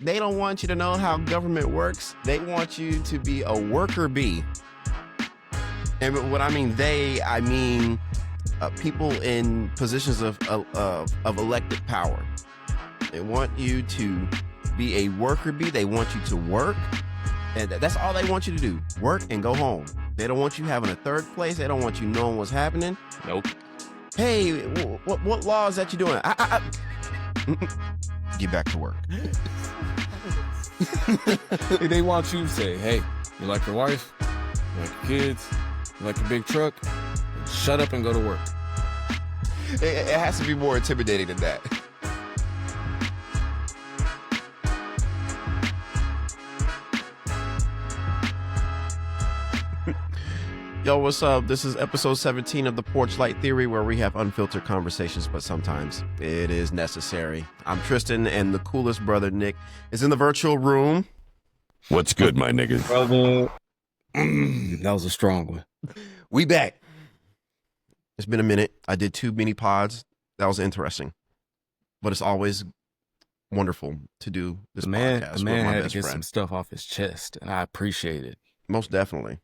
They don't want you to know how government works. They want you to be a worker bee. And what I mean I mean people in positions of elected power. They want you to be a worker bee. They want you to work. And that's all they want you to do. Work and go home. They don't want you having a third place. They don't want you knowing what's happening. Nope. Hey, what law is that you're doing? Get back to work. They want you to say, hey, you like your wife? You like your kids? You like your big truck? Shut up and go to work. It has to be more intimidating than that. Yo, what's up? This is episode 17 of the Porchlight Theory, where we have unfiltered conversations, but sometimes it is necessary. I'm Tristan, and the coolest brother, Nick, is in the virtual room. What's good, my niggas? Brother. That was a strong one. We back. It's been a minute. I did 2 mini pods. That was interesting. But it's always wonderful to do this podcast. The man with my had to best get friend. some stuff off his chest, and I appreciate it. Most definitely.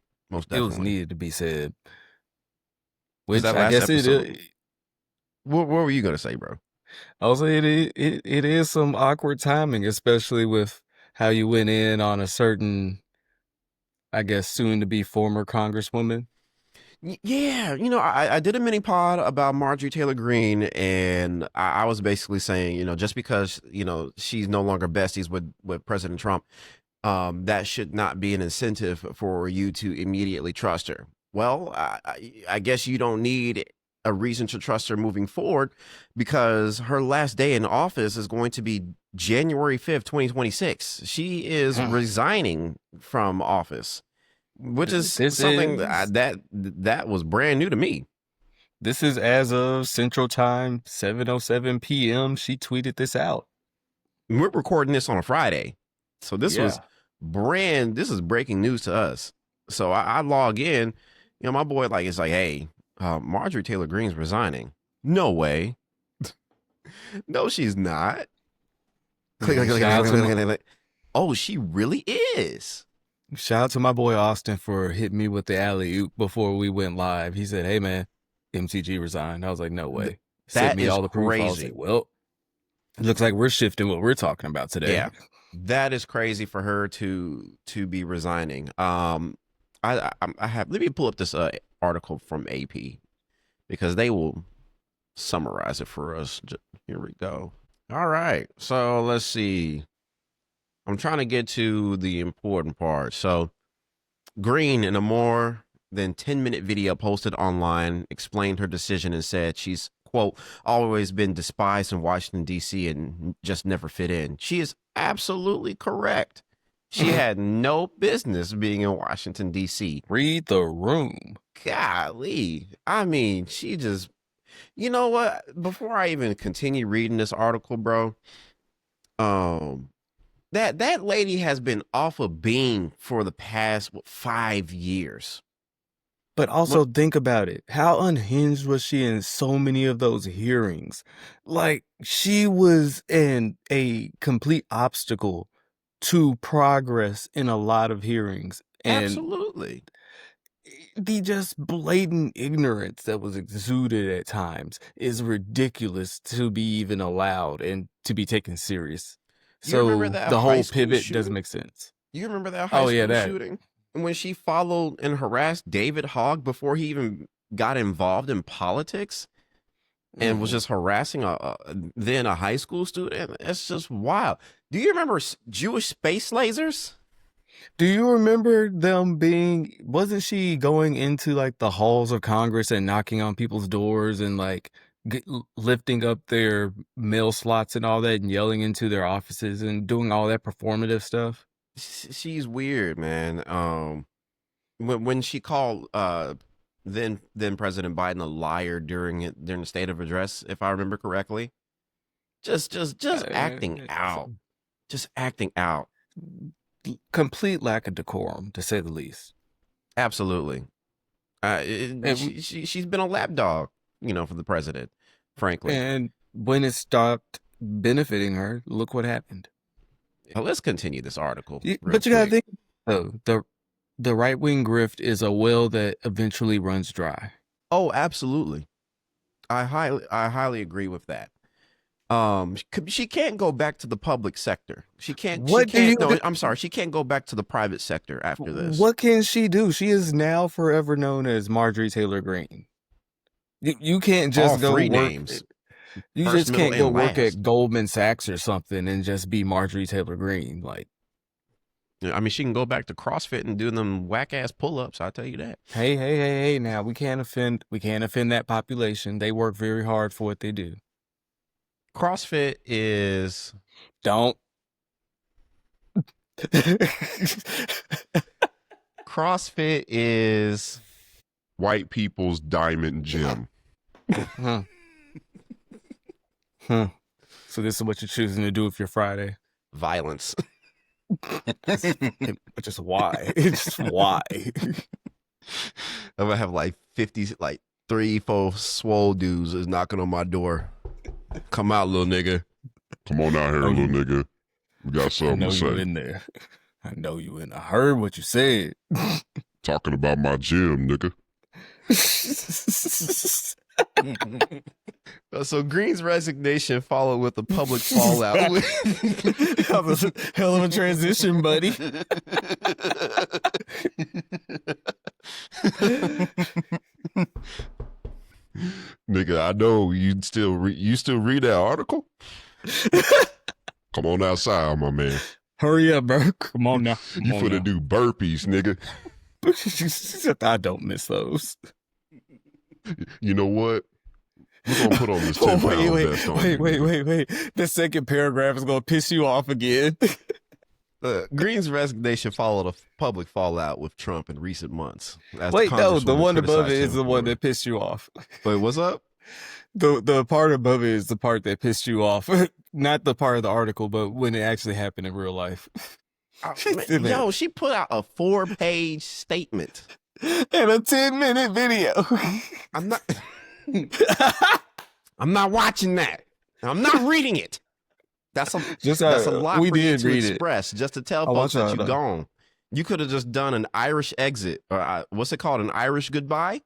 It was needed to be said. Was Which that I last guess episode? What were you going to say, bro? I was saying it is some awkward timing, especially with how you went in on a certain, I guess, soon-to-be former congresswoman. Yeah, I did a mini pod about Marjorie Taylor Greene, and I was basically saying, just because, she's no longer besties with President Trump, that should not be an incentive for you to immediately trust her. Well, I guess you don't need a reason to trust her moving forward, because her last day in office is going to be January 5th, 2026. She is resigning from office, which is something that was brand new to me. This is as of Central Time, 7:07 p.m. She tweeted this out. We're recording this on a Friday. So this is breaking news to us. So I log in, my boy is like, hey, Marjorie Taylor Greene's resigning. No way. No, she's not. Click. Oh, she really is. Shout out to my boy Austin for hitting me with the alley-oop before we went live. He said, hey man, MTG resigned. I was like, no way. That is all the proof. crazy. I was like, well, it looks like we're shifting what we're talking about today. Yeah. That is crazy for her to be resigning. I have, let me pull up this article from AP, because they will summarize it for us. Here we go. All right. So let's see. I'm trying to get to the important part. So Greene, in a more than 10-minute video posted online, explained her decision and said she's, quote, always been despised in Washington, D.C. and just never fit in. She is absolutely correct. She had no business being in Washington, D.C. Read the room. Golly. I mean, she just, you know what? Before I even continue reading this article, bro, that lady has been off of being for the past 5 years. But also think about it. How unhinged was she in so many of those hearings? Like, she was a complete obstacle to progress in a lot of hearings. And absolutely. The just blatant ignorance that was exuded at times is ridiculous to be even allowed and to be taken serious. So the whole pivot doesn't make sense. You remember that high school shooting? When she followed and harassed David Hogg before he even got involved in politics and was just harassing then a high school student? It's just wild. Do you remember Jewish space lasers? Do you remember them wasn't she going into like the halls of Congress and knocking on people's doors and like lifting up their mail slots and all that and yelling into their offices and doing all that performative stuff? She's weird, man. When she called then President Biden a liar during the State of Address, if I remember correctly, just acting out, complete lack of decorum, to say the least. Absolutely. She's been a lapdog, for the president, frankly. And when it stopped benefiting her, look what happened. Let's continue this article. But you gotta think, the right wing grift is a well that eventually runs dry. Oh, absolutely. I highly agree with that. She can't go back to the public sector. She can't. I'm sorry. She can't go back to the private sector after this. What can she do? She is now forever known as Marjorie Taylor Greene. You can't just go work. Names. You First, just can't middle, go and work last. at Goldman Sachs or something and just be Marjorie Taylor Greene. Like, I mean, she can go back to CrossFit and do them whack ass pull ups. I'll tell you that. Hey! Now we can't offend that population. They work very hard for what they do. CrossFit is CrossFit is White people's diamond gym. Huh. So this is what you're choosing to do with your Friday. Violence. Just why? Just why? I'm gonna have like 50, like 3-4 swole dudes is knocking on my door. Come out, little nigga. Come on out here, little nigga. We got something to say. I know you in there. I know you in. I heard what you said. Talking about my gym, nigga. So Greene's resignation followed with a public fallout. Hell of a transition, buddy. Nigga, I know you still read that article? Come on outside, my man. Hurry up, bro. Come on now. You finna do burpees, nigga. I don't miss those. You know what? We're gonna put on this 10-pound vest on you. Wait. The second paragraph is gonna piss you off again. Greene's resignation followed a public fallout with Trump in recent months. Wait, no, the one above it is the one that pissed you off. Wait, what's up? The part above it is the part that pissed you off. Not the part of the article, but when it actually happened in real life. Yo, she put out a 4-page statement. And a 10-minute video. I'm not watching that. I'm not reading it. That's a lot we for you did to read express, just to tell folks that you're gone. You could have just done an Irish exit, or what's it called, an Irish goodbye?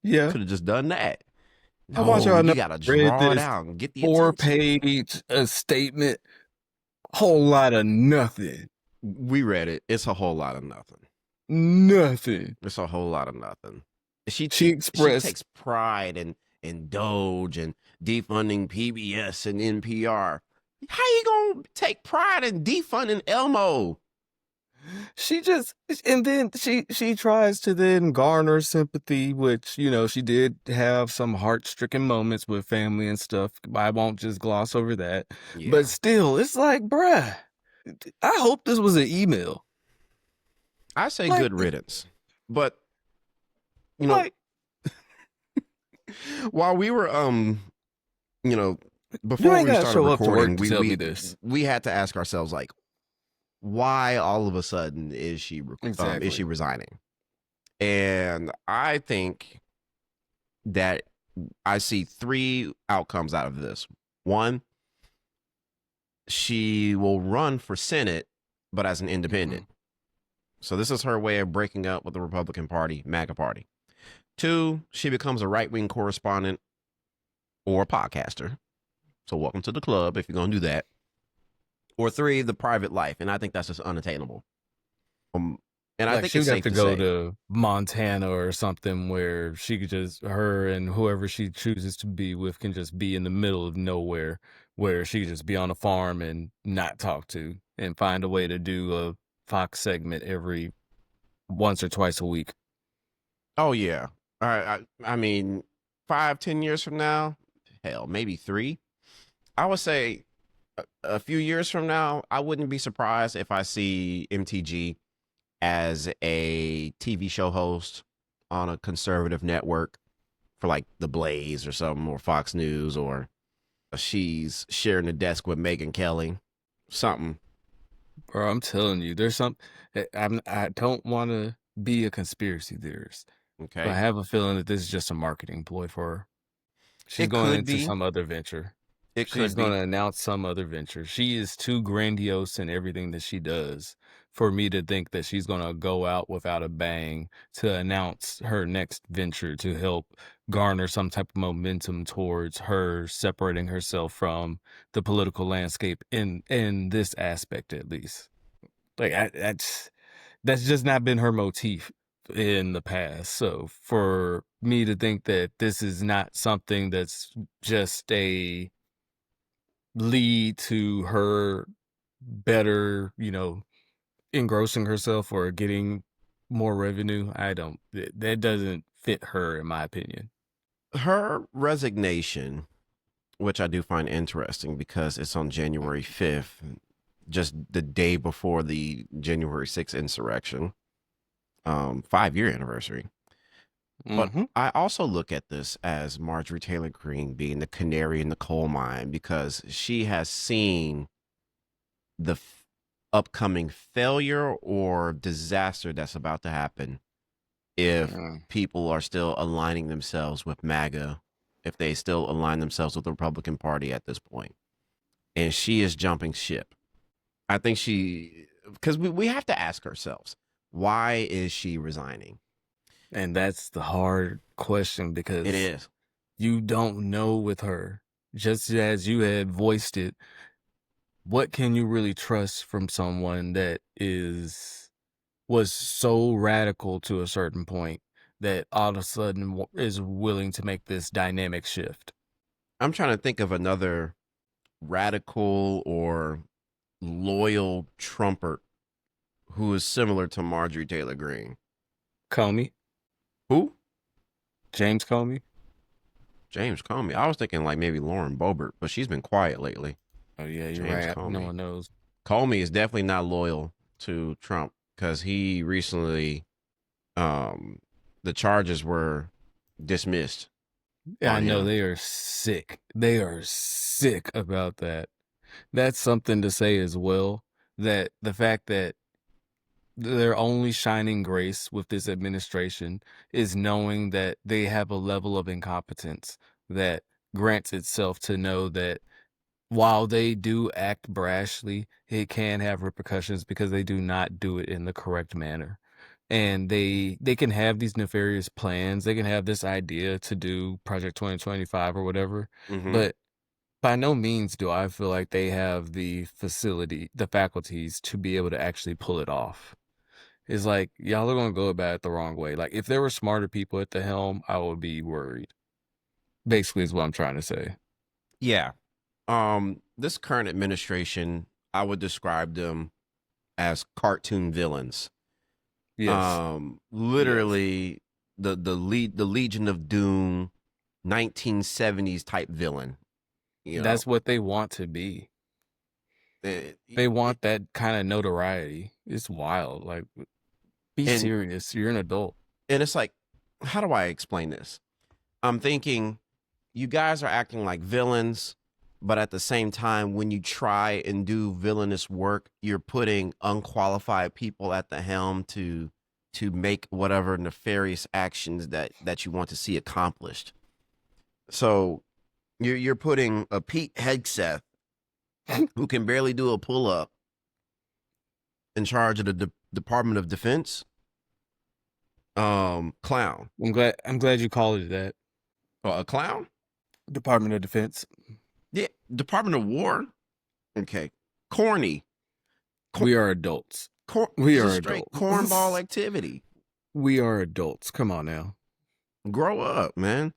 Yeah. Could have just done that. I want y'all you gotta draw it out and get the 4-page statement. Whole lot of nothing. We read it. It's a whole lot of nothing. Nothing. It's a whole lot of nothing. She expressed. She takes pride in Doge and defunding PBS and NPR. How you gonna take pride in defunding Elmo? And then she tries to then garner sympathy, which, you know, she did have some heart-stricken moments with family and stuff. I won't just gloss over that. Yeah. But still, it's like, bruh, I hope this was an email. I say good riddance. But, you know, while we were, you know, before we started recording, we had to ask ourselves, like, why all of a sudden is she resigning? And I think that I see 3 outcomes out of this. 1, she will run for Senate, but as an independent. So this is her way of breaking up with the Republican Party, MAGA Party. 2, she becomes a right-wing correspondent or a podcaster. So welcome to the club if you're going to do that. Or 3, the private life. And I think that's just unattainable. And I think she'd have to go to Montana or something where she could just, her and whoever she chooses to be with can just be in the middle of nowhere, where she could just be on a farm and not talk to, and find a way to do a Fox segment every once or twice a week. Oh, yeah. I mean, 5-10 years from now, hell, maybe 3. I would say a few years from now, I wouldn't be surprised if I see MTG as a TV show host on a conservative network for like The Blaze or something, or Fox News, or she's sharing the desk with Megyn Kelly, something. Bro, I'm telling you, there's some. I don't want to be a conspiracy theorist. Okay. But I have a feeling that this is just a marketing ploy for her. She's going into some other venture. It She's could going be. to announce some other venture. She is too grandiose in everything that she does for me to think that she's going to go out without a bang to announce her next venture to help garner some type of momentum towards her separating herself from the political landscape in this aspect, at least. Like that's just not been her motif in the past. So for me to think that this is not something that's just a lead to her better, engrossing herself or getting more revenue, that doesn't fit her, in my opinion. Her resignation, which I do find interesting because it's on January 5th, just the day before the January 6th insurrection, 5-year anniversary. But Mm-hmm. I also look at this as Marjorie Taylor Greene being the canary in the coal mine because she has seen the upcoming failure or disaster that's about to happen if people are still aligning themselves with MAGA, if they still align themselves with the Republican Party at this point. And she is jumping ship. I think because we have to ask ourselves, why is she resigning? And that's the hard question because It is. you don't know with her. Just as you had voiced it, what can you really trust from someone that was so radical to a certain point that all of a sudden is willing to make this dynamic shift? I'm trying to think of another radical or loyal Trumper who is similar to Marjorie Taylor Greene. Comey? Who? James Comey? James Comey. I was thinking like maybe Lauren Boebert, but she's been quiet lately. Oh, yeah, you're James right. No Comey. one knows. Comey is definitely not loyal to Trump because he recently, the charges were dismissed. Yeah, I on know him. they are sick. They are sick about that. That's something to say as well, that the fact that their only shining grace with this administration is knowing that they have a level of incompetence that grants itself to know that while they do act brashly, it can have repercussions because they do not do it in the correct manner. And they can have these nefarious plans. They can have this idea to do Project 2025 or whatever, Mm-hmm. but by no means do I feel like they have the faculties to be able to actually pull it off. It's like y'all are gonna go about it the wrong way. Like if there were smarter people at the helm, I would be worried. Basically, is what I'm trying to say. Yeah. This current administration, I would describe them as cartoon villains. Yes, Literally the Legion of Doom 1970s type villain. that's what they want to be. They want that kind of notoriety. It's wild. Like, be and serious. You're an adult. and it's like, how do I explain this? I'm thinking you guys are acting like villains, but at the same time, when you try and do villainous work, you're putting unqualified people at the helm to make whatever nefarious actions that you want to see accomplished. So you're putting a Pete Hegseth who can barely do a pull up in charge of the Department of Defense. Clown. I'm glad you called it that. A clown? Department of Defense. Yeah, Department of War. Okay, corny. We are adults. We are straight adults. cornball activity. We are adults. Come on now. Grow up, man.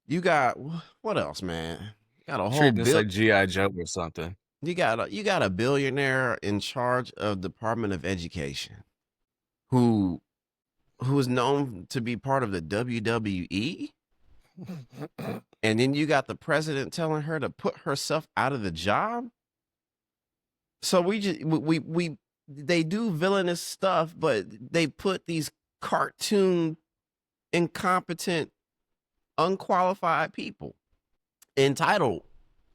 You got what else, man? You got a whole Treat this like GI Joe or something. You got a billionaire in charge of Department of Education, who is known to be part of the WWE. And then you got the president telling her to put herself out of the job. So they do villainous stuff, but they put these cartoon, incompetent, unqualified people, entitled,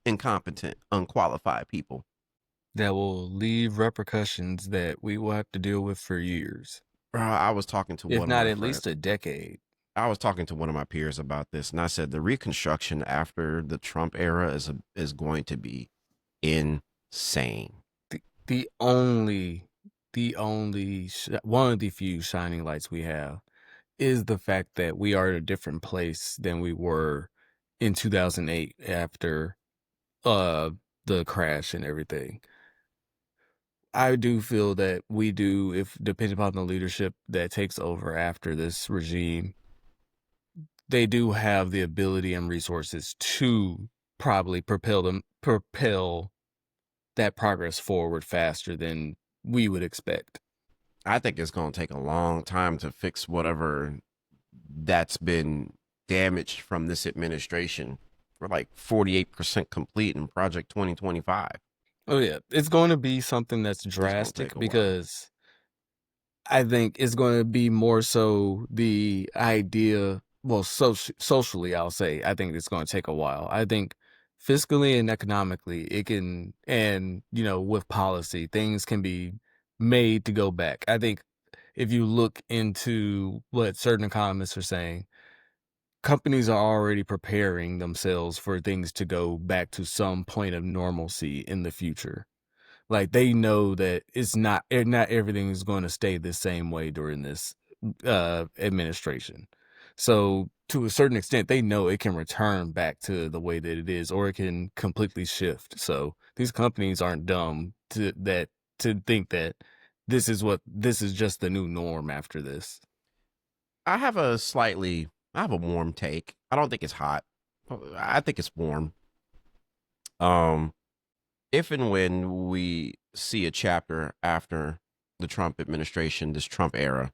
incompetent, unqualified people that will leave repercussions that we will have to deal with for years. I was talking to if one not of my at friends. least a decade. I was talking to one of my peers about this, and I said the reconstruction after the Trump era is going to be insane. The only, one of the few shining lights we have is the fact that we are at a different place than we were in 2008 after uh the crash and everything. I do feel that we do, if depending upon the leadership that takes over after this regime, they do have the ability and resources to probably propel that progress forward faster than we would expect. I think it's going to take a long time to fix whatever that's been damaged from this administration. We're like 48% complete in Project 2025. Oh yeah, it's going to be something that's It's going to drastic take a while. because I think it's going to be more so the idea, well, socially, I'll say, I think it's going to take a while. I think fiscally and economically, it can, and, with policy, things can be made to go back. I think if you look into what certain economists are saying, companies are already preparing themselves for things to go back to some point of normalcy in the future. Like they know that not everything is going to stay the same way during this administration. So to a certain extent, they know it can return back to the way that it is, or it can completely shift. So these companies aren't dumb to think that this is just the new norm after this. I have a warm take. I don't think it's hot. I think it's warm. Um, if and when we see a chapter after the Trump administration, this Trump era,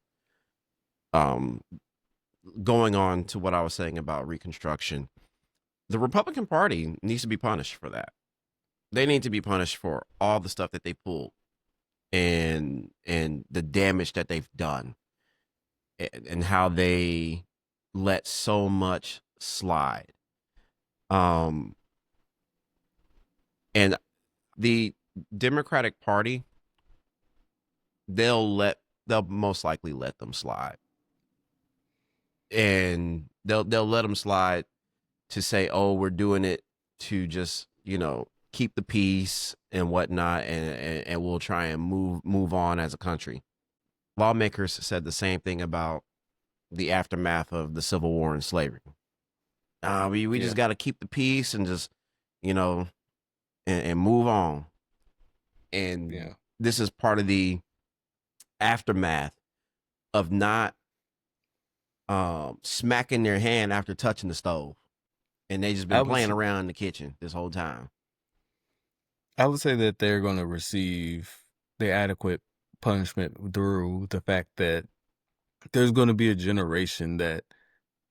um, going on to what I was saying about Reconstruction, the Republican Party needs to be punished for that. They need to be punished for all the stuff that they pulled and the damage that they've done and how they let so much slide. Um, and the Democratic Party, they'll most likely let them slide, and they'll let them slide to say, "Oh, we're doing it to just keep the peace and whatnot, and we'll try and move on as a country." Lawmakers said the same thing about the aftermath of the Civil War and slavery. We Yeah. just got to keep the peace and just and move on. And Yeah. this is part of the aftermath of not smacking their hand after touching the stove, and they just been playing around in the kitchen this whole time. I would say that they're going to receive the adequate punishment through the fact that there's going to be a generation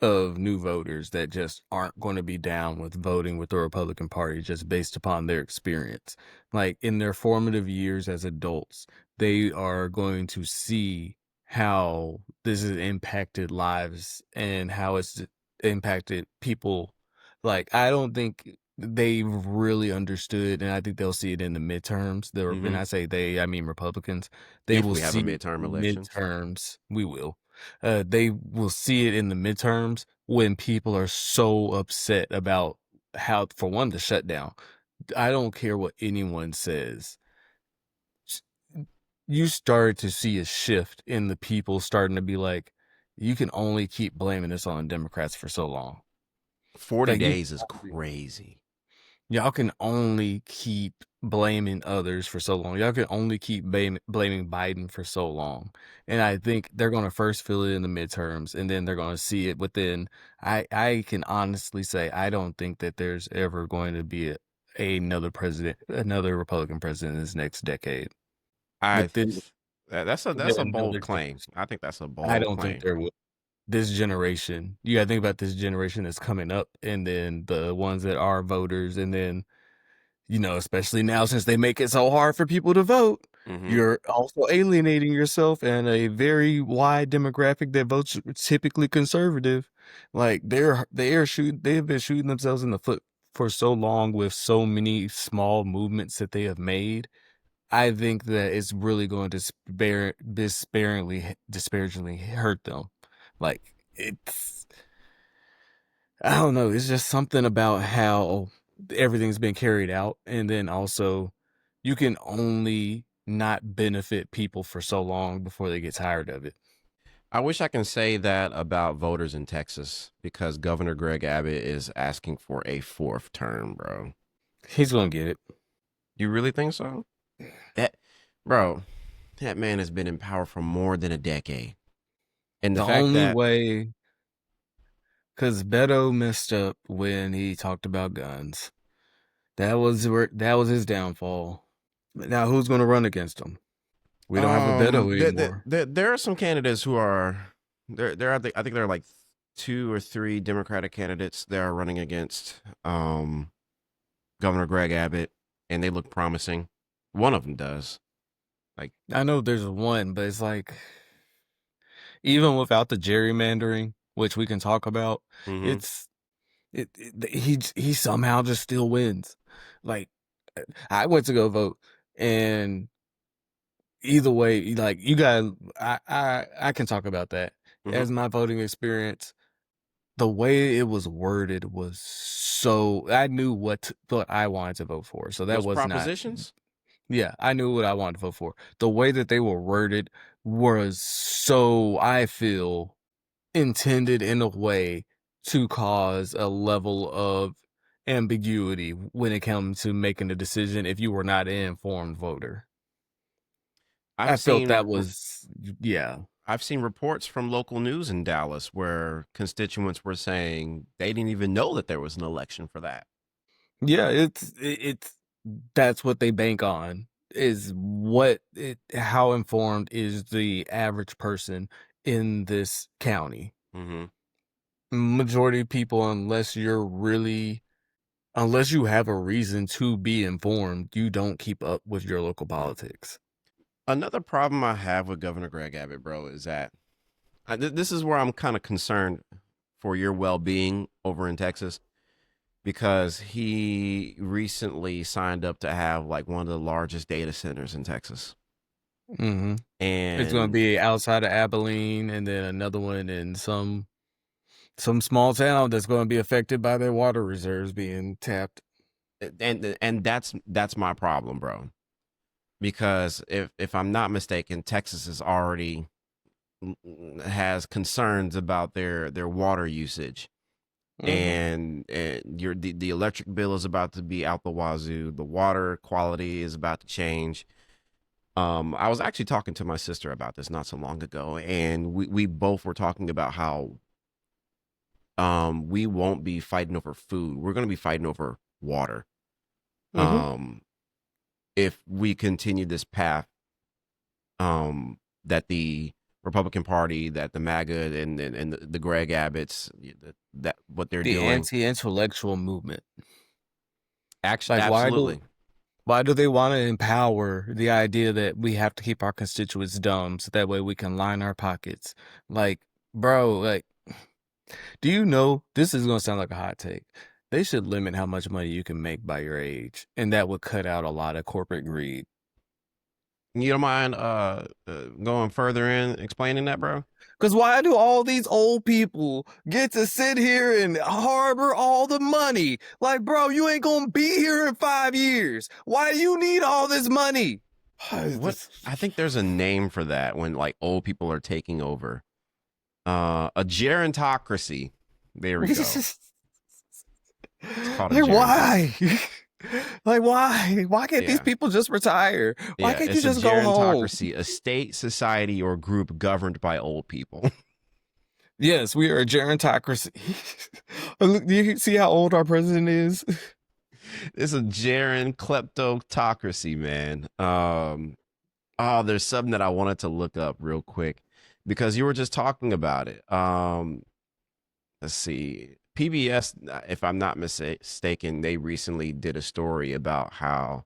of new voters that just aren't going to be down with voting with the Republican Party just based upon their experience. Like in their formative years as adults, they are going to see how this has impacted lives and how it's impacted people. Like I don't think they really understood, and I think they'll see it in the midterms. When I say they, I mean Republicans. They If will we have a see midterm elections. midterms. We will. They will see it in the midterms when people are so upset about how, for one, the shutdown. I don't care what anyone says. You started to see a shift in the people starting to be like, you can only keep blaming this on Democrats for so long. 40 Like, days is crazy. Y'all can only keep blaming others for so long. Y'all can only keep blaming Biden for so long. And I think they're going to first feel it in the midterms, and then they're going to see it within. I can honestly say I don't think that there's ever going to be another Republican president in this next decade. Within That's a bold claim. I think that's a bold I don't claim. think there will. This generation, you got to think about this generation that's coming up, and then the ones that are voters, and then especially now since they make it so hard for people to vote, you're also alienating yourself and a very wide demographic that votes typically conservative. Like they've been shooting themselves in the foot for so long with so many small movements that they have made. I think that it's really going to disparagingly hurt them. Like I don't know. It's just something about how everything's been carried out. And then also, you can only not benefit people for so long before they get tired of it. I wish I can say that about voters in Texas because Governor Greg Abbott is asking for a 4th term, bro. He's going to get it. You really think so? Bro, that man has been in power for more than a decade. And the The fact only that way, because Beto messed up when he talked about guns. That was his downfall. Now, who's going to run against him? We don't have a Beto anymore. there are some candidates who are there. I think there are like 2 or 3 Democratic candidates that are running against Governor Greg Abbott, and they look promising. One of them does. Like, I know there's one, but it's like, even without the gerrymandering, which we can talk about, mhm. he somehow just still wins. Like, I went to go vote, and either way, like, you guys, I can talk about that. As my voting experience, the way it was worded was so, I knew what I wanted to vote for. So that Those was not, propositions. yeah, I knew what I wanted to vote for. The way that they were worded was so, I feel, intended in a way to cause a level of ambiguity when it comes to making a decision if you were not an informed voter. I I've felt that seen was, yeah. I've seen reports from local news in Dallas where constituents were saying they didn't even know that there was an election for that. Yeah, it's that's what they bank on, is how informed is the average person in this county. Mm-hmm. Majority of people, unless you have a reason to be informed, you don't keep up with your local politics. Another problem I have with Governor Greg Abbott, bro, is that this is where I'm kind of concerned for your well-being over in Texas because he recently signed up to have like one of the largest data centers in Texas. Mm-hmm. It's going to And be outside of Abilene, and then another one in some small town that's going to be affected by their water reserves being tapped. and that's my problem, bro. Because if I'm not mistaken, Texas is already has concerns about their water usage. And the electric bill is about to be out the wazoo. The water quality is about to change. I was actually talking to my sister about this not so long ago, and we both were talking about how we won't be fighting over food. We're going to be fighting over water. If we continue this path that the Republican Party, that the MAGA and the Greg Abbotts, that what they're The doing. anti-intellectual movement. Actually, Like, absolutely. why do they want to empower the idea that we have to keep our constituents dumb so that way we can line our pockets? Like, bro, like, do you know, this is going to sound like a hot take, they should limit how much money you can make by your age, and that would cut out a lot of corporate greed. You don't mind going further in explaining that, bro? Because why do all these old people get to sit here and harbor all the money? Like, bro, you ain't going to be here in 5 years. Why do you need all this money? What? I think there's a name for that when like old people are taking over. A gerontocracy. There we go. It's called a Like, why? gerontocracy. Like, why? Why can't these people just retire? Why can't you just go home? Gerontocracy, a state, society, or group governed by old people. Yes, we are a gerontocracy. Look, do you see how old our president is? It's a geron kleptocracy, man. Oh, there's something that I wanted to look up real quick because you were just talking about it. Let's see. PBS, if I'm not mistaken, they recently did a story about how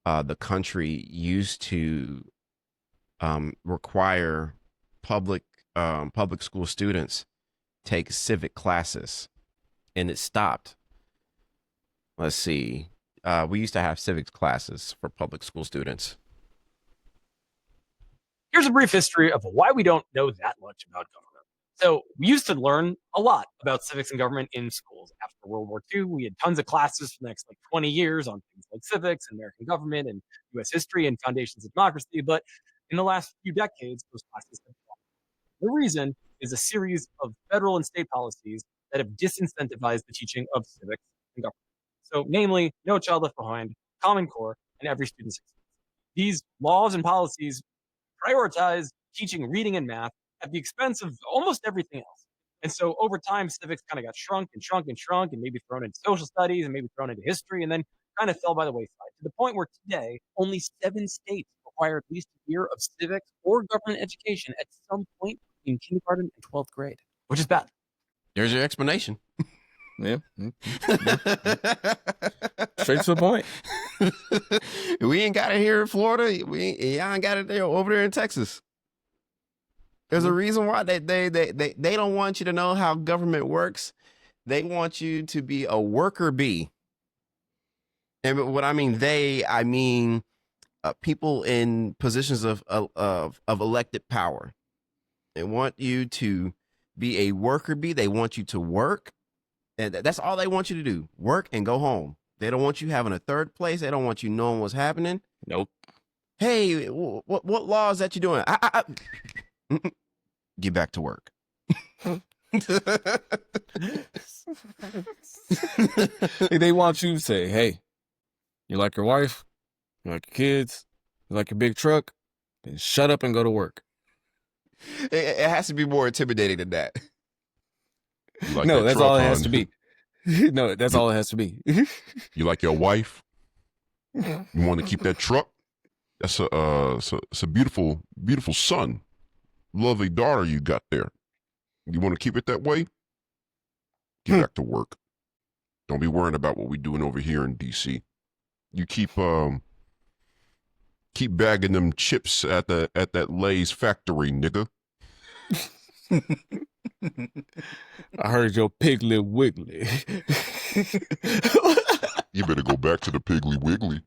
the country used to require public school students take civic classes, and it stopped. Let's see. We used to have civics classes for public school students. Here's a brief history of why we don't know that much about government. So we used to learn a lot about civics and government in schools. After World War II, we had tons of classes for the next 20 years on things like civics and American government and U.S. history and foundations of democracy. But in the last few decades, those classes have dropped. The reason is a series of federal and state policies that have disincentivized the teaching of civics and government. So, namely, No Child Left Behind, Common Core, and Every Student Succeeds. These laws and policies prioritize teaching reading and math at the expense of almost everything else. And so over time, civics kind of got shrunk and shrunk and shrunk, and maybe thrown into social studies and maybe thrown into history, and then kind of fell by the wayside to the point where today only 7 states require at least a year of civics or government education at some point in kindergarten and 12th grade, which is bad. There's your explanation. Yeah. Straight to the point. We ain't got it here in Florida. Y'all ain't got it there over there in Texas. There's a reason why they don't want you to know how government works. They want you to be a worker bee. And what I mean I mean people in positions of elected power. They want you to be a worker bee. They want you to work. And that's all they want you to do. Work and go home. They don't want you having a third place. They don't want you knowing what's happening. Nope. Hey, what laws that you doing? Get back to work. They want you to say, hey, you like your wife? You like your kids? You like your big truck? Then shut up and go to work. It has to be more intimidating than that. Like No, that that's truck, all it huh? has to be. No, that's all it has to be. You like your wife? You want to keep that truck? That's a beautiful, beautiful son, lovely daughter you got there. You want to keep it that way? Get back to work. Don't be worrying about what we're doing over here in DC. You keep bagging them chips at that Lay's factory, nigga. I heard your piglet wiggly. You better go back to the Piggly Wiggly.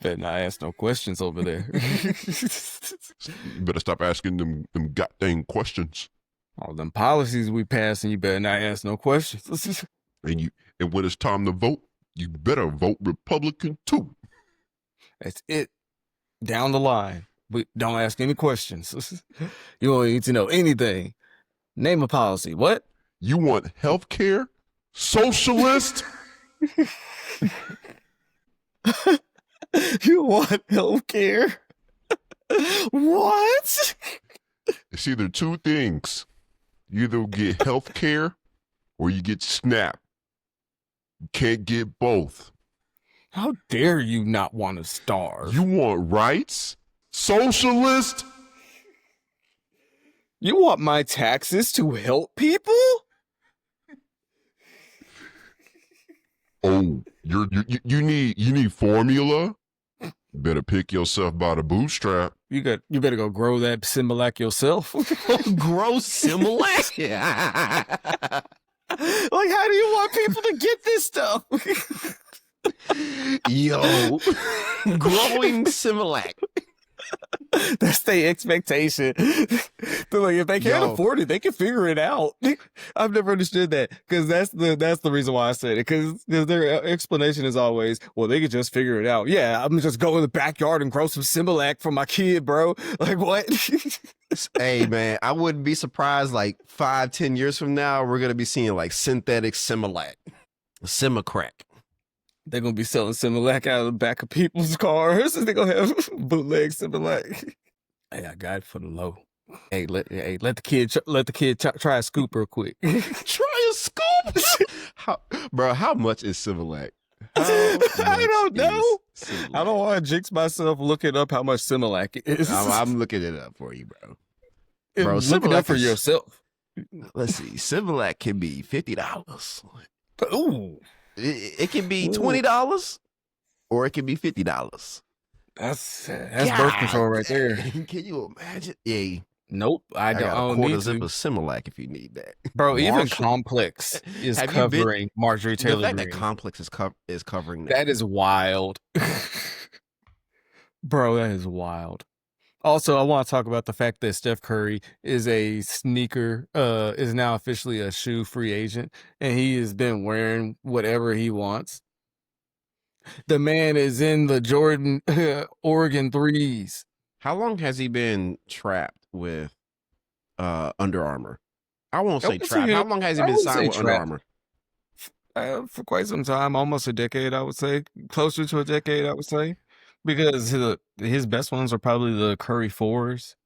Better not ask no questions over there. You better stop asking them goddamn questions. All them policies we pass, and you better not ask no questions. And when it's time to vote, you better vote Republican too. That's it. Down the line. But don't ask any questions. You don't need to know anything. Name a policy. What? You want health care? Socialist? You want health care? What? It's either two things. You either get health care or you get SNAP. You can't get both. How dare you not want to starve? You want rights? Socialist? You want my taxes to help people? Oh, you need formula? Better pick yourself by the bootstrap. You better go grow that Similac yourself. Grow Similac? Like, how do you want people to get this stuff? Yo, growing Similac. That's their expectation. They're like, if they can't afford it, they can figure it out. I've never understood that, because that's the reason why I said it, because their explanation is always, well, they could just figure it out. Yeah, I'm just go in the backyard and grow some Similac for my kid, bro. Like, what? Hey, man, I wouldn't be surprised, like 5-10 years from now, we're going to be seeing like synthetic Similac, Simicrack. They're going to be selling Similac out of the back of people's cars. They're going to have bootleg Similac. Hey, I got it for the low. Hey, let the kid try a scoop real quick. Try a scoop? How much is Similac? I don't know. I don't want to jinx myself looking up how much Similac is. I'm looking it up for you, bro. Bro, look it up for yourself. Let's see. Similac can be $50. Ooh. It can be $20 or it can be $50. That's birth control right there. Can you imagine? Yeah. Nope, I don't. I got a I don't quarter need zip to. of Similac if you need that. Bro, even Marshall. Complex is Have you been- covering Marjorie Taylor The fact Greene. that Complex is covering that. That is wild. Bro, that is wild. Also, I want to talk about the fact that Steph Curry is a sneaker, is now officially a shoe free agent, and he has been wearing whatever he wants. The man is in the Jordan Oregon threes. How long has he been trapped with Under Armour? I won't say trapped. How long has he been signed with Under Armour? For quite some time, almost a decade, I would say. Closer to a decade, I would say. Because his best ones are probably the Curry 4s.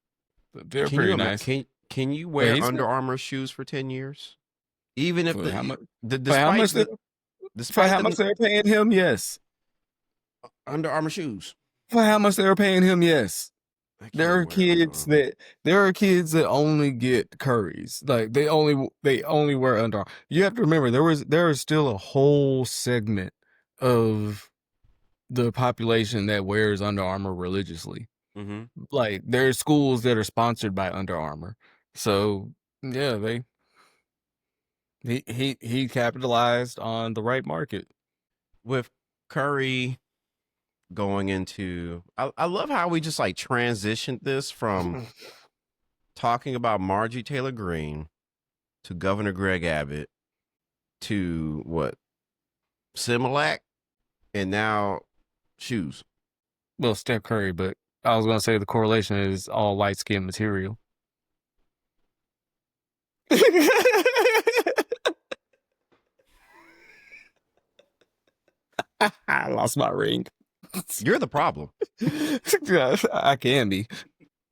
They're pretty nice. Can you wear Under Armour shoes for 10 years? Even if despite how much they're paying him, yes. Under Armour shoes. For how much they were paying him, yes. There are kids that only get Currys. Like they only wear Under Armour. You have to remember there is still a whole segment of the population that wears Under Armour religiously. Mm-hmm. Like there's schools that are sponsored by Under Armour. So yeah, he capitalized on the right market. With Curry going into, I love how we just like transitioned this from talking about Marjorie Taylor Greene to Governor Greg Abbott to what, Similac, and now shoes. Well, Steph Curry, but I was going to say the correlation is all light skin material. I lost my ring. You're the problem. I can be.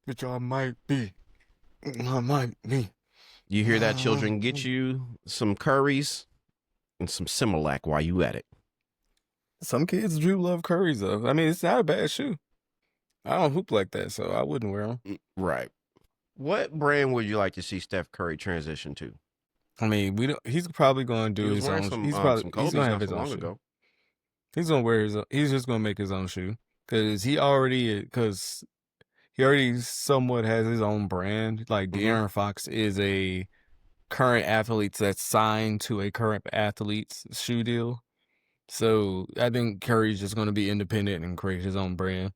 But y'all might be. I might be. You hear that, children? Get you some Currys and some Similac while you at it. Some kids do love Currys, though. I mean, it's not a bad shoe. I don't hoop like that, so I wouldn't wear them. Right. What brand would you like to see Steph Curry transition to? I mean, he's probably going to do his own. He's going to have his own shoe. He's going to wear his own. He's just going to make his own shoe because he already somewhat has his own brand. Like De'Aaron Fox is a current athlete that's signed to a current athlete's shoe deal. So I think Curry's just going to be independent and create his own brand.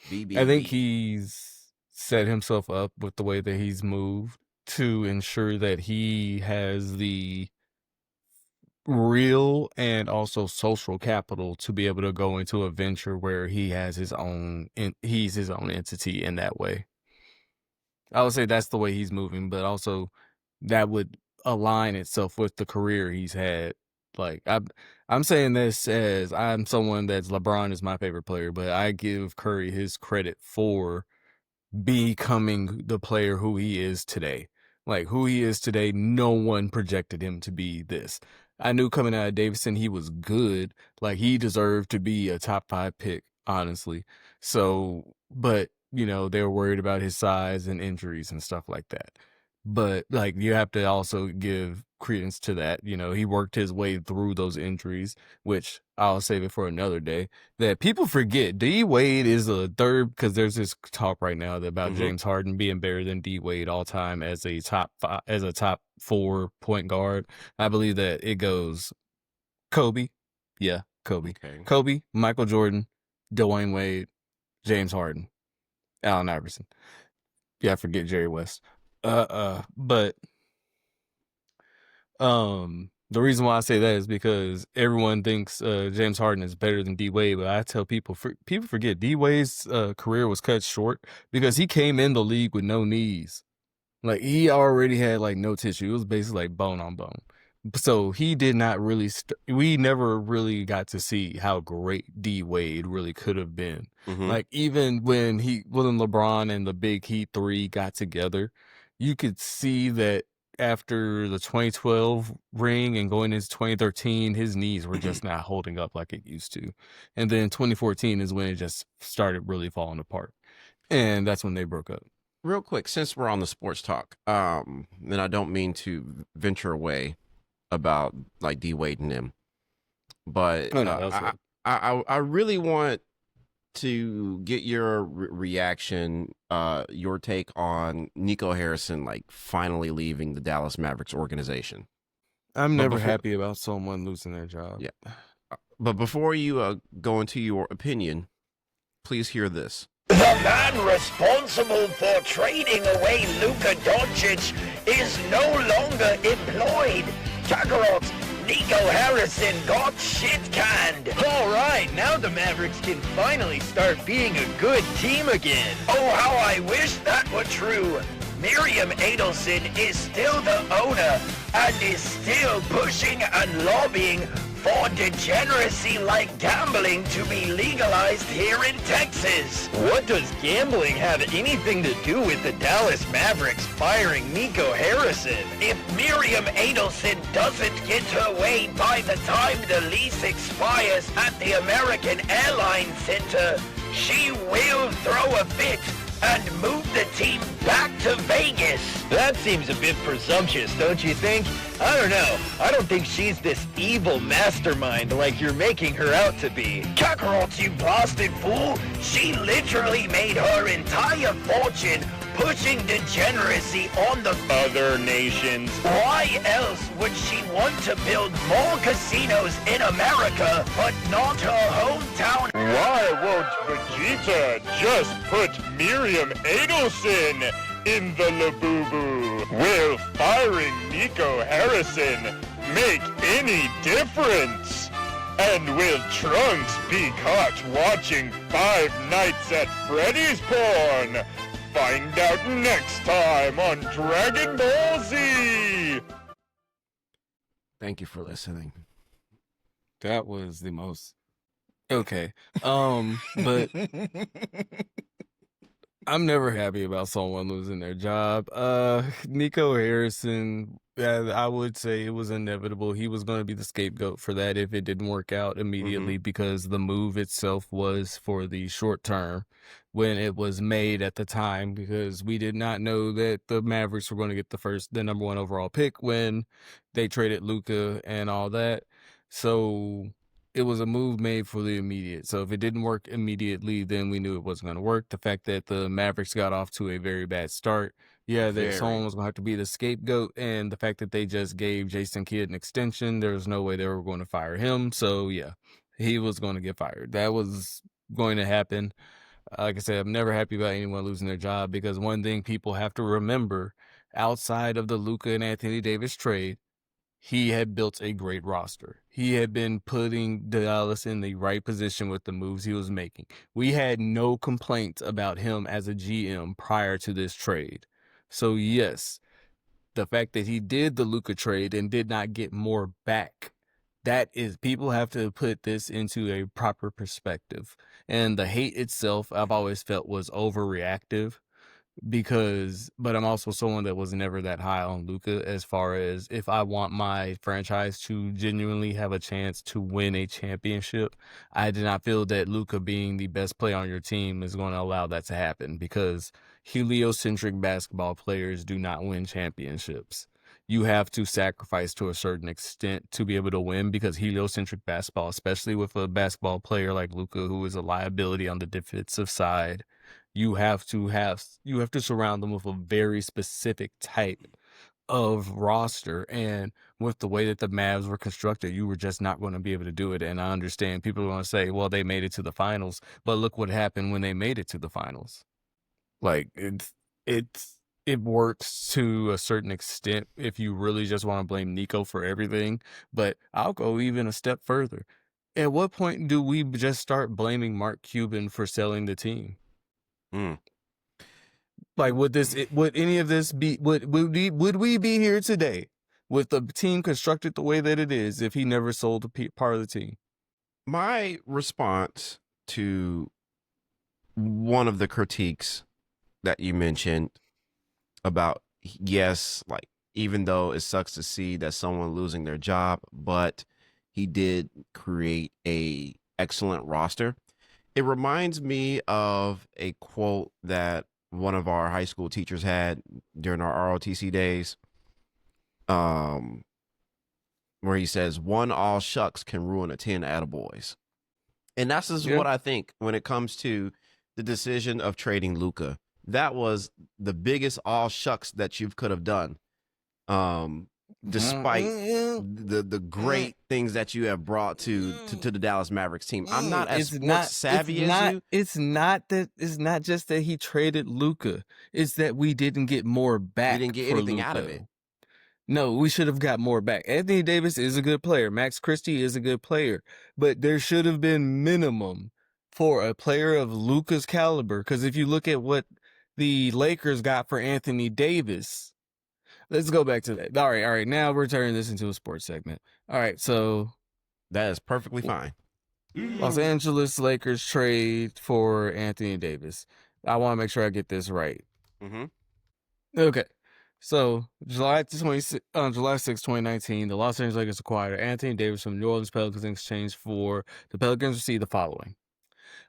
BBB. I think he's set himself up with the way that he's moved to ensure that he has the real and also social capital to be able to go into a venture where he has he's his own entity in that way. I would say that's the way he's moving, but also that would align itself with the career he's had. Like I'm saying this as I'm someone that's LeBron is my favorite player, but I give Curry his credit for becoming the player who he is today. Like who he is today, no one projected him to be this. I knew coming out of Davidson he was good. Like he deserved to be a top 5 pick, honestly. So, but they were worried about his size and injuries and stuff like that. But like you have to also give credence to that. He worked his way through those injuries, which I'll save it for another day. That people forget D Wade is a third because there's this talk right now about James Harden being better than D Wade all time as a top 4 point guard. I believe that it goes Kobe, Okay. Kobe, Michael Jordan, Dwayne Wade, James Harden, Allen Iverson. Yeah, I forget Jerry West. But the reason why I say that is because everyone thinks James Harden is better than D Wade, but I tell people forget D Wade's career was cut short because he came in the league with no knees. Like he already had like no tissue. It was basically like bone on bone. So he did not really. We never really got to see how great D Wade really could have been. Like even when LeBron and the Big Heat 3 got together, you could see that after the 2012 ring and going into 2013, his knees were just not holding up like it used to. And then 2014 is when it just started really falling apart. And that's when they broke up. Real quick, since we're on the sports talk, and I don't mean to venture away about like D Wade and them, but I really want to get your reaction, your take on Nico Harrison like finally leaving the Dallas Mavericks organization. I'm never happy about someone losing their job. Yeah, but before you go into your opinion, please hear this. The man responsible for trading away Luka Doncic is no longer employed. Kakarot, Nico Harrison got shit canned. All right, now the Mavericks can finally start being a good team again. Oh, how I wish that were true. Miriam Adelson is still the owner and is still pushing and lobbying for degeneracy like gambling to be legalized here in Texas. What does gambling have anything to do with the Dallas Mavericks firing Nico Harrison? If Miriam Adelson doesn't get her way by the time the lease expires at the American Airlines Center, she will throw a fit and move the team back to Vegas. That seems a bit presumptuous, don't you think? I don't know. I don't think she's this evil mastermind like you're making her out to be. Kakarot, you blasted fool! She literally made her entire fortune pushing degeneracy on the Other nations. Why else would she want to build more casinos in America, but not her hometown? Why won't Vegeta just put Miriam Adelson in the Labubu? Will firing Nico Harrison make any difference? And will Trunks be caught watching Five Nights at Freddy's porn? Find out next time on Dragon Ball Z! Thank you for listening. That was the most okay. But I'm never happy about someone losing their job. Nico Harrison, I would say it was inevitable. He was going to be the scapegoat for that if it didn't work out immediately because the move itself was for the short term when it was made at the time, because we did not know that the Mavericks were going to get the number one overall pick when they traded Luka and all that. So it was a move made for the immediate. So if it didn't work immediately, then we knew it wasn't going to work. The fact that the Mavericks got off to a very bad start, someone was going to have to be the scapegoat, and the fact that they just gave Jason Kidd an extension, there was no way they were going to fire him. So yeah, he was going to get fired. That was going to happen. Like I said, I'm never happy about anyone losing their job, because one thing people have to remember, outside of the Luka and Anthony Davis trade, he had built a great roster. He had been putting Dallas in the right position with the moves he was making. We had no complaints about him as a GM prior to this trade. So yes, the fact that he did the Luka trade and did not get more back, that is, people have to put this into a proper perspective. And the hate itself, I've always felt, was overreactive. But I'm also someone that was never that high on Luka, as far as if I want my franchise to genuinely have a chance to win a championship, I did not feel that Luka being the best player on your team is going to allow that to happen, because heliocentric basketball players do not win championships. You have to sacrifice to a certain extent to be able to win, because heliocentric basketball, especially with a basketball player like Luka, who is a liability on the defensive side, you have to surround them with a very specific type of roster. And with the way that the Mavs were constructed, you were just not going to be able to do it. And I understand people are going to say, well, they made it to the finals, but look what happened when they made it to the finals. Like, it works to a certain extent if you really just want to blame Nico for everything. But I'll go even a step further. At what point do we just start blaming Mark Cuban for selling the team? Like, would any of this be, would we be here today with the team constructed the way that it is if he never sold a part of the team? My response to one of the critiques that you mentioned about, yes, like, even though it sucks to see that someone losing their job, but he did create a excellent roster. It reminds me of a quote that one of our high school teachers had during our ROTC days, where he says, "One all shucks can ruin a 10 attaboys." And that's just what I think when it comes to the decision of trading Luka. That was the biggest all shucks that you could have done. despite the great things that you have brought to the Dallas Mavericks team. I'm not as sports savvy as you. It's not just that he traded Luka. It's that we didn't get more back. We didn't get anything out of it. No, we should have got more back. Anthony Davis is a good player. Max Christie is a good player. But there should have been minimum for a player of Luka's caliber. Because if you look at what the Lakers got for Anthony Davis, let's go back to that. All right. Now we're turning this into a sports segment. All right, so that is perfectly fine. Los Angeles Lakers trade for Anthony Davis. I want to make sure I get this right. Mm-hmm. Okay. So, July 6, 2019, the Los Angeles Lakers acquired Anthony Davis from New Orleans Pelicans in exchange for the Pelicans received the following.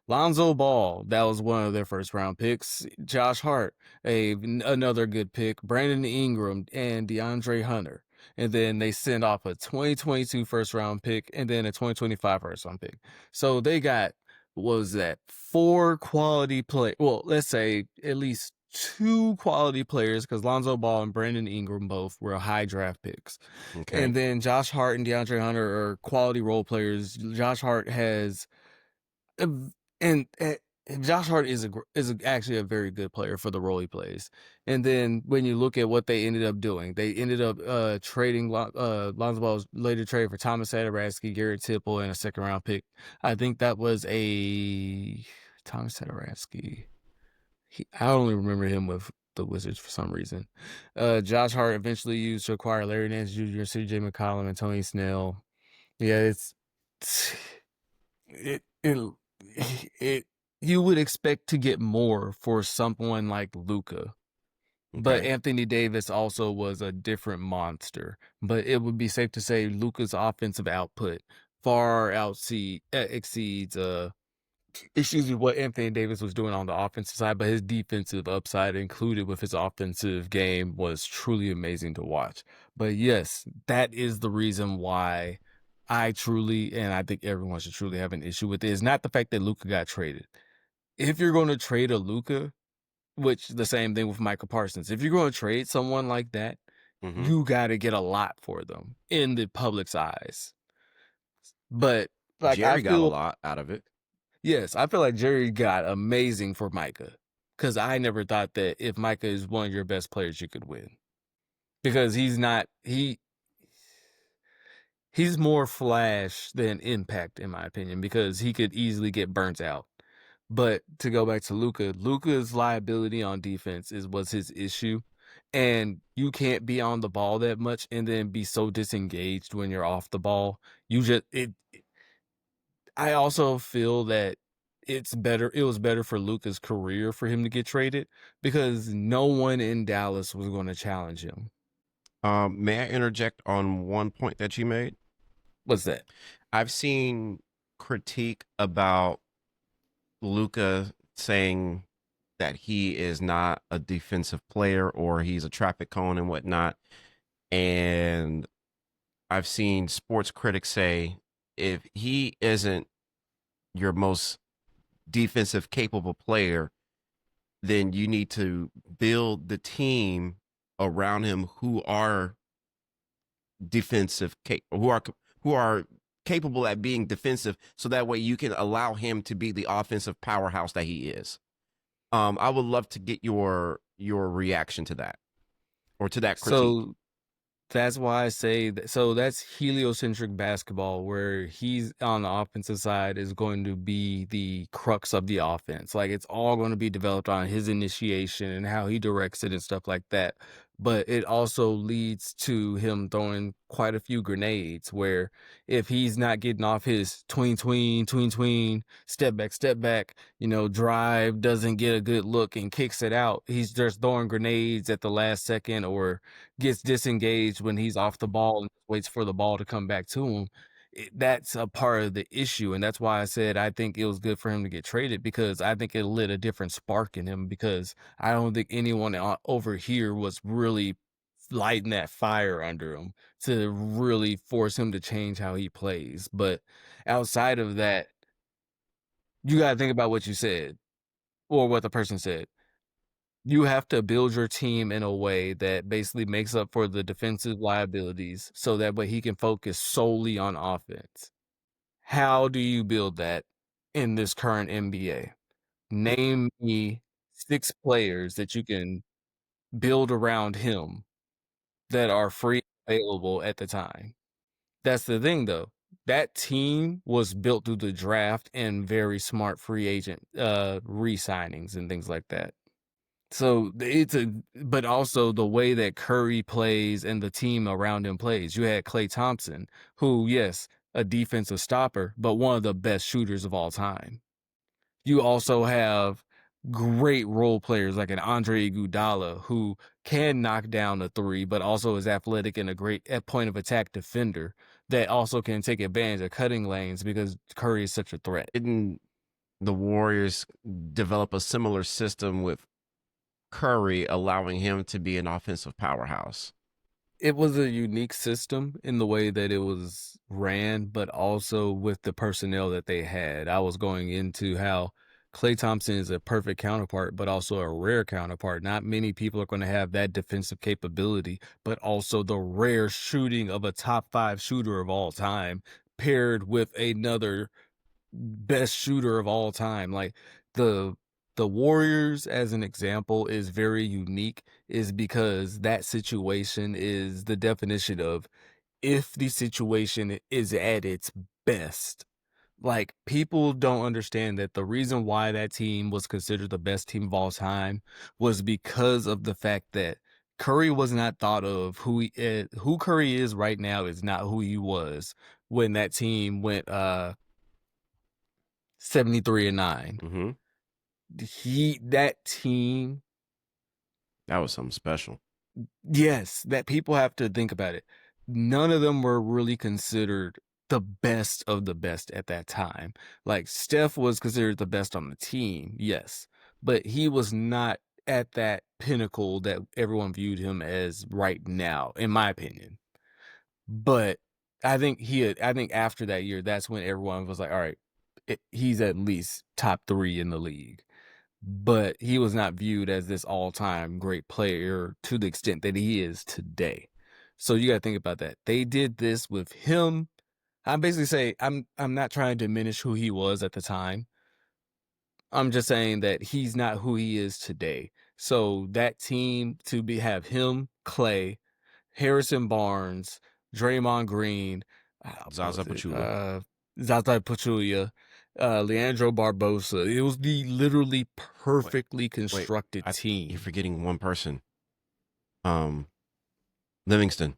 Lonzo Ball, that was one of their first round picks. Josh Hart, another good pick. Brandon Ingram and DeAndre Hunter. And then they send off a 2022 first round pick and then a 2025 first round pick. So they got, what was that, 4 quality play. Well, let's say at least 2 quality players, because Lonzo Ball and Brandon Ingram both were high draft picks. Okay. And then Josh Hart and DeAndre Hunter are quality role players. Josh Hart has, and Josh Hart is actually a very good player for the role he plays. And then when you look at what they ended up doing, they ended up trading Lonzo Ball's later trade for Thomas Satoransky, Garrett Temple, and a second round pick. I think that was a Thomas Satoransky. I only remember him with the Wizards for some reason. Josh Hart eventually used to acquire Larry Nance Jr., CJ McCollum, and Tony Snell. Yeah, you would expect to get more for someone like Luka. But Anthony Davis also was a different monster. But it would be safe to say Luka's offensive output far exceeds what Anthony Davis was doing on the offensive side, but his defensive upside included with his offensive game was truly amazing to watch. But yes, that is the reason why I truly, and I think everyone should truly have an issue with it, is not the fact that Luka got traded. If you're going to trade a Luka, which the same thing with Michael Parsons, if you're going to trade someone like that, you got to get a lot for them in the public's eyes. But like, Jerry got a lot out of it. Yes, I feel like Jerry got amazing for Micah, because I never thought that if Micah is one of your best players, you could win. Because he's more flash than impact, in my opinion, because he could easily get burnt out. But to go back to Luka's liability on defense was his issue. And you can't be on the ball that much and then be so disengaged when you're off the ball. I also feel that it was better for Luka's career for him to get traded, because no one in Dallas was going to challenge him. May I interject on one point that you made? What's that? I've seen critique about Luka saying that he is not a defensive player or he's a traffic cone and whatnot. And I've seen sports critics say, if he isn't your most defensive capable player, then you need to build the team around him who are defensive, who are capable at being defensive, so that way you can allow him to be the offensive powerhouse that he is. I would love to get your reaction to that, or to that critique. So that's why I say that. So that's heliocentric basketball, where he's on the offensive side is going to be the crux of the offense. Like, it's all going to be developed on his initiation and how he directs it and stuff like that. But it also leads to him throwing quite a few grenades, where if he's not getting off his tween, step back, drive, doesn't get a good look and kicks it out, he's just throwing grenades at the last second, or gets disengaged when he's off the ball and waits for the ball to come back to him. That's a part of the issue. And that's why I said I think it was good for him to get traded, because I think it lit a different spark in him, because I don't think anyone over here was really lighting that fire under him to really force him to change how he plays. But outside of that, you got to think about what you said, or what the person said. You have to build your team in a way that basically makes up for the defensive liabilities so that way he can focus solely on offense. How do you build that in this current NBA? Name me 6 players that you can build around him that are free available at the time. That's the thing though. That team was built through the draft and very smart free agent re-signings and things like that. So but also the way that Curry plays and the team around him plays. You had Klay Thompson, who, yes, a defensive stopper, but one of the best shooters of all time. You also have great role players like an Andre Iguodala who can knock down a three, but also is athletic and a great point of attack defender that also can take advantage of cutting lanes because Curry is such a threat. Didn't the Warriors develop a similar system with Curry, allowing him to be an offensive powerhouse? It was a unique system in the way that it was ran, but also with the personnel that they had. I was going into how Klay Thompson is a perfect counterpart, but also a rare counterpart. Not many people are going to have that defensive capability, but also the rare shooting of a top 5 shooter of all time paired with another best shooter of all time. Like the Warriors, as an example, is very unique, is because that situation is the definition of if the situation is at its best. Like, people don't understand that the reason why that team was considered the best team of all time was because of the fact that Curry was not thought of who Curry is right now is not who he was when that team went 73-9. Mm-hmm. That team, That was something special. yes, that people have to think about it. None of them were really considered the best of the best at that time. Like, Steph was considered the best on the team, yes, but he was not at that pinnacle that everyone viewed him as right now, in my opinion. But I think after that year, that's when everyone was like, all right, he's at least top 3 in the league. But he was not viewed as this all-time great player to the extent that he is today. So you got to think about that. They did this with him. I'm basically saying I'm not trying to diminish who he was at the time. I'm just saying that he's not who he is today. So that team have him, Klay, Harrison Barnes, Draymond Green, Zaza Pachulia. Zaza Pachulia, Leandro Barbosa. It was the literally perfectly constructed team. You're forgetting one person. Livingston.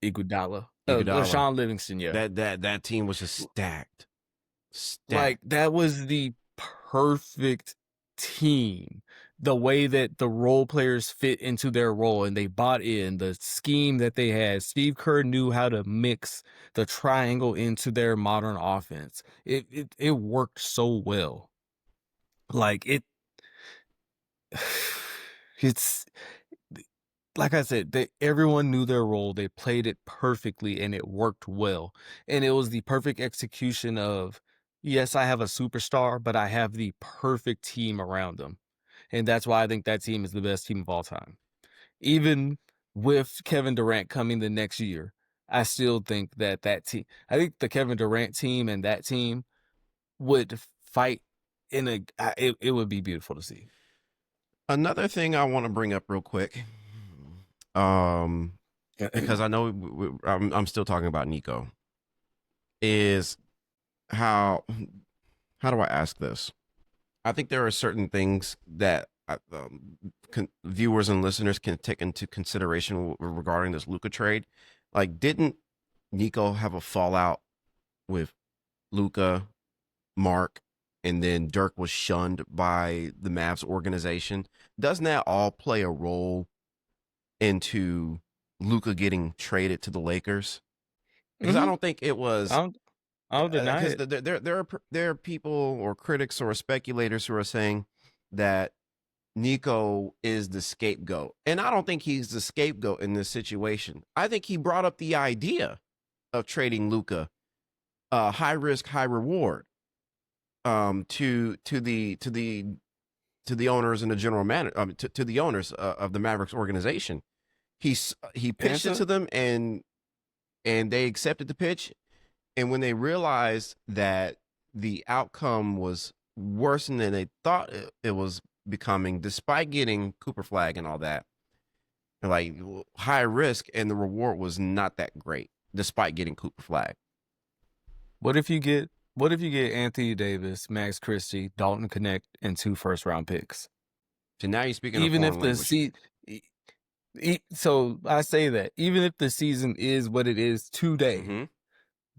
Iguodala. Iguodala. Sean Livingston, yeah. That team was just stacked. Like, that was the perfect team. The way that the role players fit into their role and they bought in, the scheme that they had. Steve Kerr knew how to mix the triangle into their modern offense. It worked so well. Like, it's like I said, everyone knew their role. They played it perfectly and it worked well. And it was the perfect execution of, yes, I have a superstar, but I have the perfect team around them. And that's why I think that team is the best team of all time. Even with Kevin Durant coming the next year, I still think that team, I think the Kevin Durant team and that team would fight it would be beautiful to see. Another thing I want to bring up real quick, because I know I'm still talking about Nico, is how do I ask this? I think there are certain things that viewers and listeners can take into consideration regarding this Luka trade. Like, didn't Nico have a fallout with Luka, Mark, and then Dirk was shunned by the Mavs organization? Doesn't that all play a role into Luka getting traded to the Lakers? Because I don't think it was. I'll deny it. There are people or critics or speculators who are saying that Nico is the scapegoat. And I don't think he's the scapegoat in this situation. I think he brought up the idea of trading Luka, high risk, high reward, to to the owners and the general manager, to the owners of the Mavericks organization. He pitched it to them, and they accepted the pitch. And when they realized that the outcome was worse than they thought it was becoming, despite getting Cooper Flag and all that, like high risk, and the reward was not that great, despite getting Cooper Flag. What if you get Anthony Davis, Max Christie, Dalton Connect, and 2 first-round picks? So now you're speaking Even of if the so I say that even if the season is what it is today,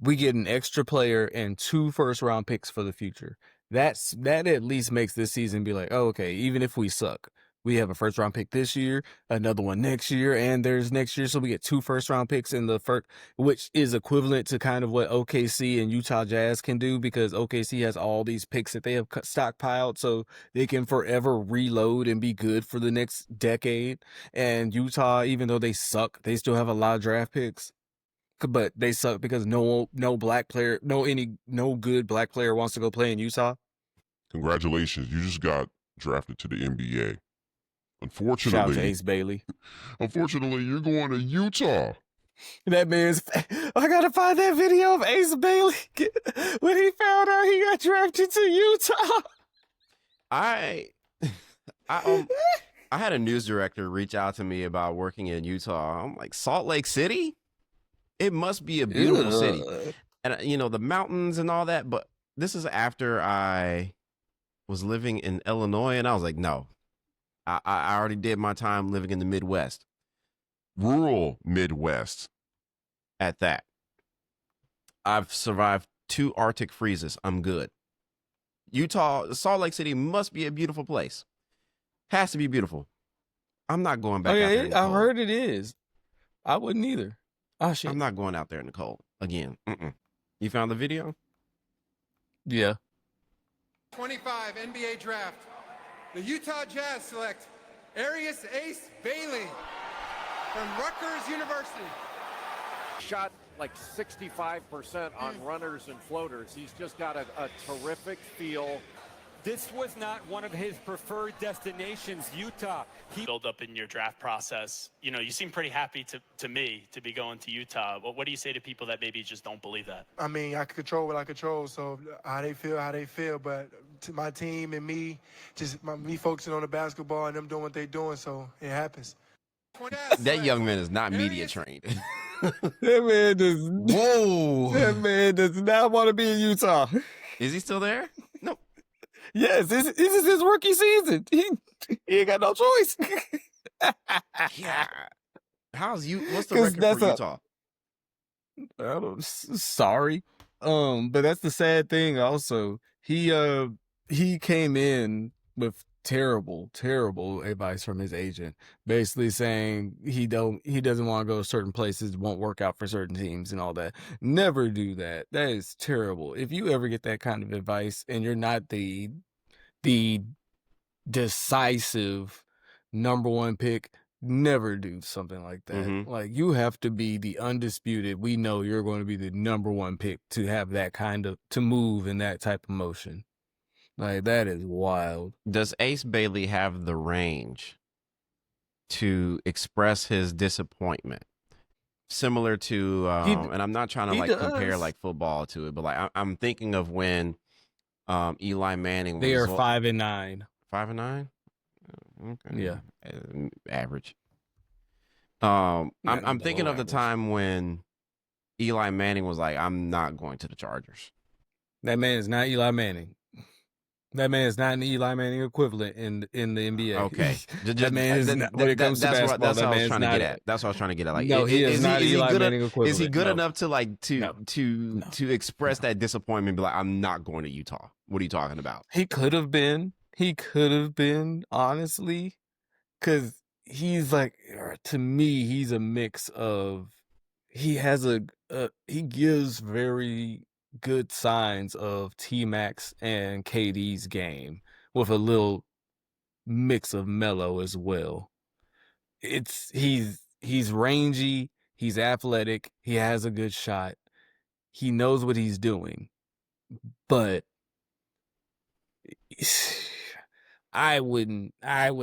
we get an extra player and 2 first-round picks for the future. That at least makes this season be like, oh, okay, even if we suck, we have a first-round pick this year, another one next year, and there's next year, so we get 2 first-round picks in the first, which is equivalent to kind of what OKC and Utah Jazz can do, because OKC has all these picks that they have stockpiled, so they can forever reload and be good for the next decade. And Utah, even though they suck, they still have a lot of draft picks. But they suck because no black player, no good black player wants to go play in Utah. Congratulations, you just got drafted to the NBA. Unfortunately, shout out to Ace Bailey. Unfortunately, you're going to Utah. That man's. I gotta find that video of Ace Bailey when he found out he got drafted to Utah. I had a news director reach out to me about working in Utah. I'm like, Salt Lake City? It must be a beautiful city. And, the mountains and all that. But this is after I was living in Illinois, and I was like, no. I already did my time living in the Midwest. Rural Midwest. At that. I've survived 2 Arctic freezes. I'm good. Utah, Salt Lake City must be a beautiful place. Has to be beautiful. I'm not going back out there in the cold. I heard it is. I wouldn't either. Oh, shit. I'm not going out there in the cold again. You found the video? Yeah. 25 NBA draft. The Utah Jazz select Arius Ace Bailey from Rutgers University. Shot like 65% on runners and floaters. He's just got a terrific feel. This was not one of his preferred destinations, Utah. He build up in your draft process. You seem pretty happy to me to be going to Utah. What do you say to people that maybe just don't believe that? I mean, I can control what I control, so how they feel. But to my team and me, me focusing on the basketball and them doing what they're doing, so it happens. That young man is not media trained. That man does not want to be in Utah. Is he still there? No. Yes, this is his rookie season. He ain't got no choice. Yeah. What's the record for Utah? Sorry. But that's the sad thing also. He came in with terrible advice from his agent, basically saying he doesn't want to go to certain places, won't work out for certain teams and all that. Never do that. That is terrible. If you ever get that kind of advice and you're not the decisive number 1 pick, never do something like that. Like, you have to be the undisputed. We know you're going to be the number 1 pick to have that to move in that type of motion. Like, that is wild. Does Ace Bailey have the range to express his disappointment? Similar to, and I'm not trying to compare like football to it, but like I'm thinking of when Eli Manning was. They are 5-9. 5-9? Okay. Yeah. Average. I'm thinking of the time when Eli Manning was like, I'm not going to the Chargers. That man is not Eli Manning. That man is not an Eli Manning equivalent in the NBA. Okay, that man is not, when it comes to basketball. That's what I was trying to get at. That's what I was trying to get at. Like, no, he is not Eli Manning equivalent. Is he good enough to like to express that disappointment? And be like, I'm not going to Utah. What are you talking about? He could have been. Honestly, because he's like, to me, he's a mix of. He gives very good signs of T-Max and KD's game with a little mix of Melo as well. He's rangy, he's athletic, he has a good shot, he knows what he's doing, but I would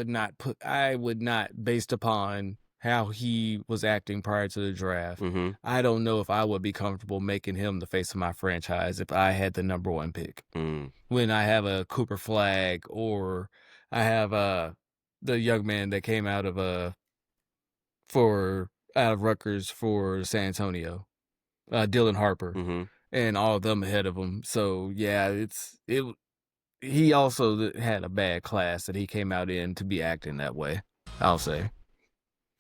not, based upon how he was acting prior to the draft. Mm-hmm. I don't know if I would be comfortable making him the face of my franchise if I had the number 1 pick. Mm. When I have a Cooper Flag, or I have the young man that came out of Rutgers for San Antonio, Dylan Harper, Mm-hmm. and all of them ahead of him. So yeah, he also had a bad class that he came out in to be acting that way, I'll say.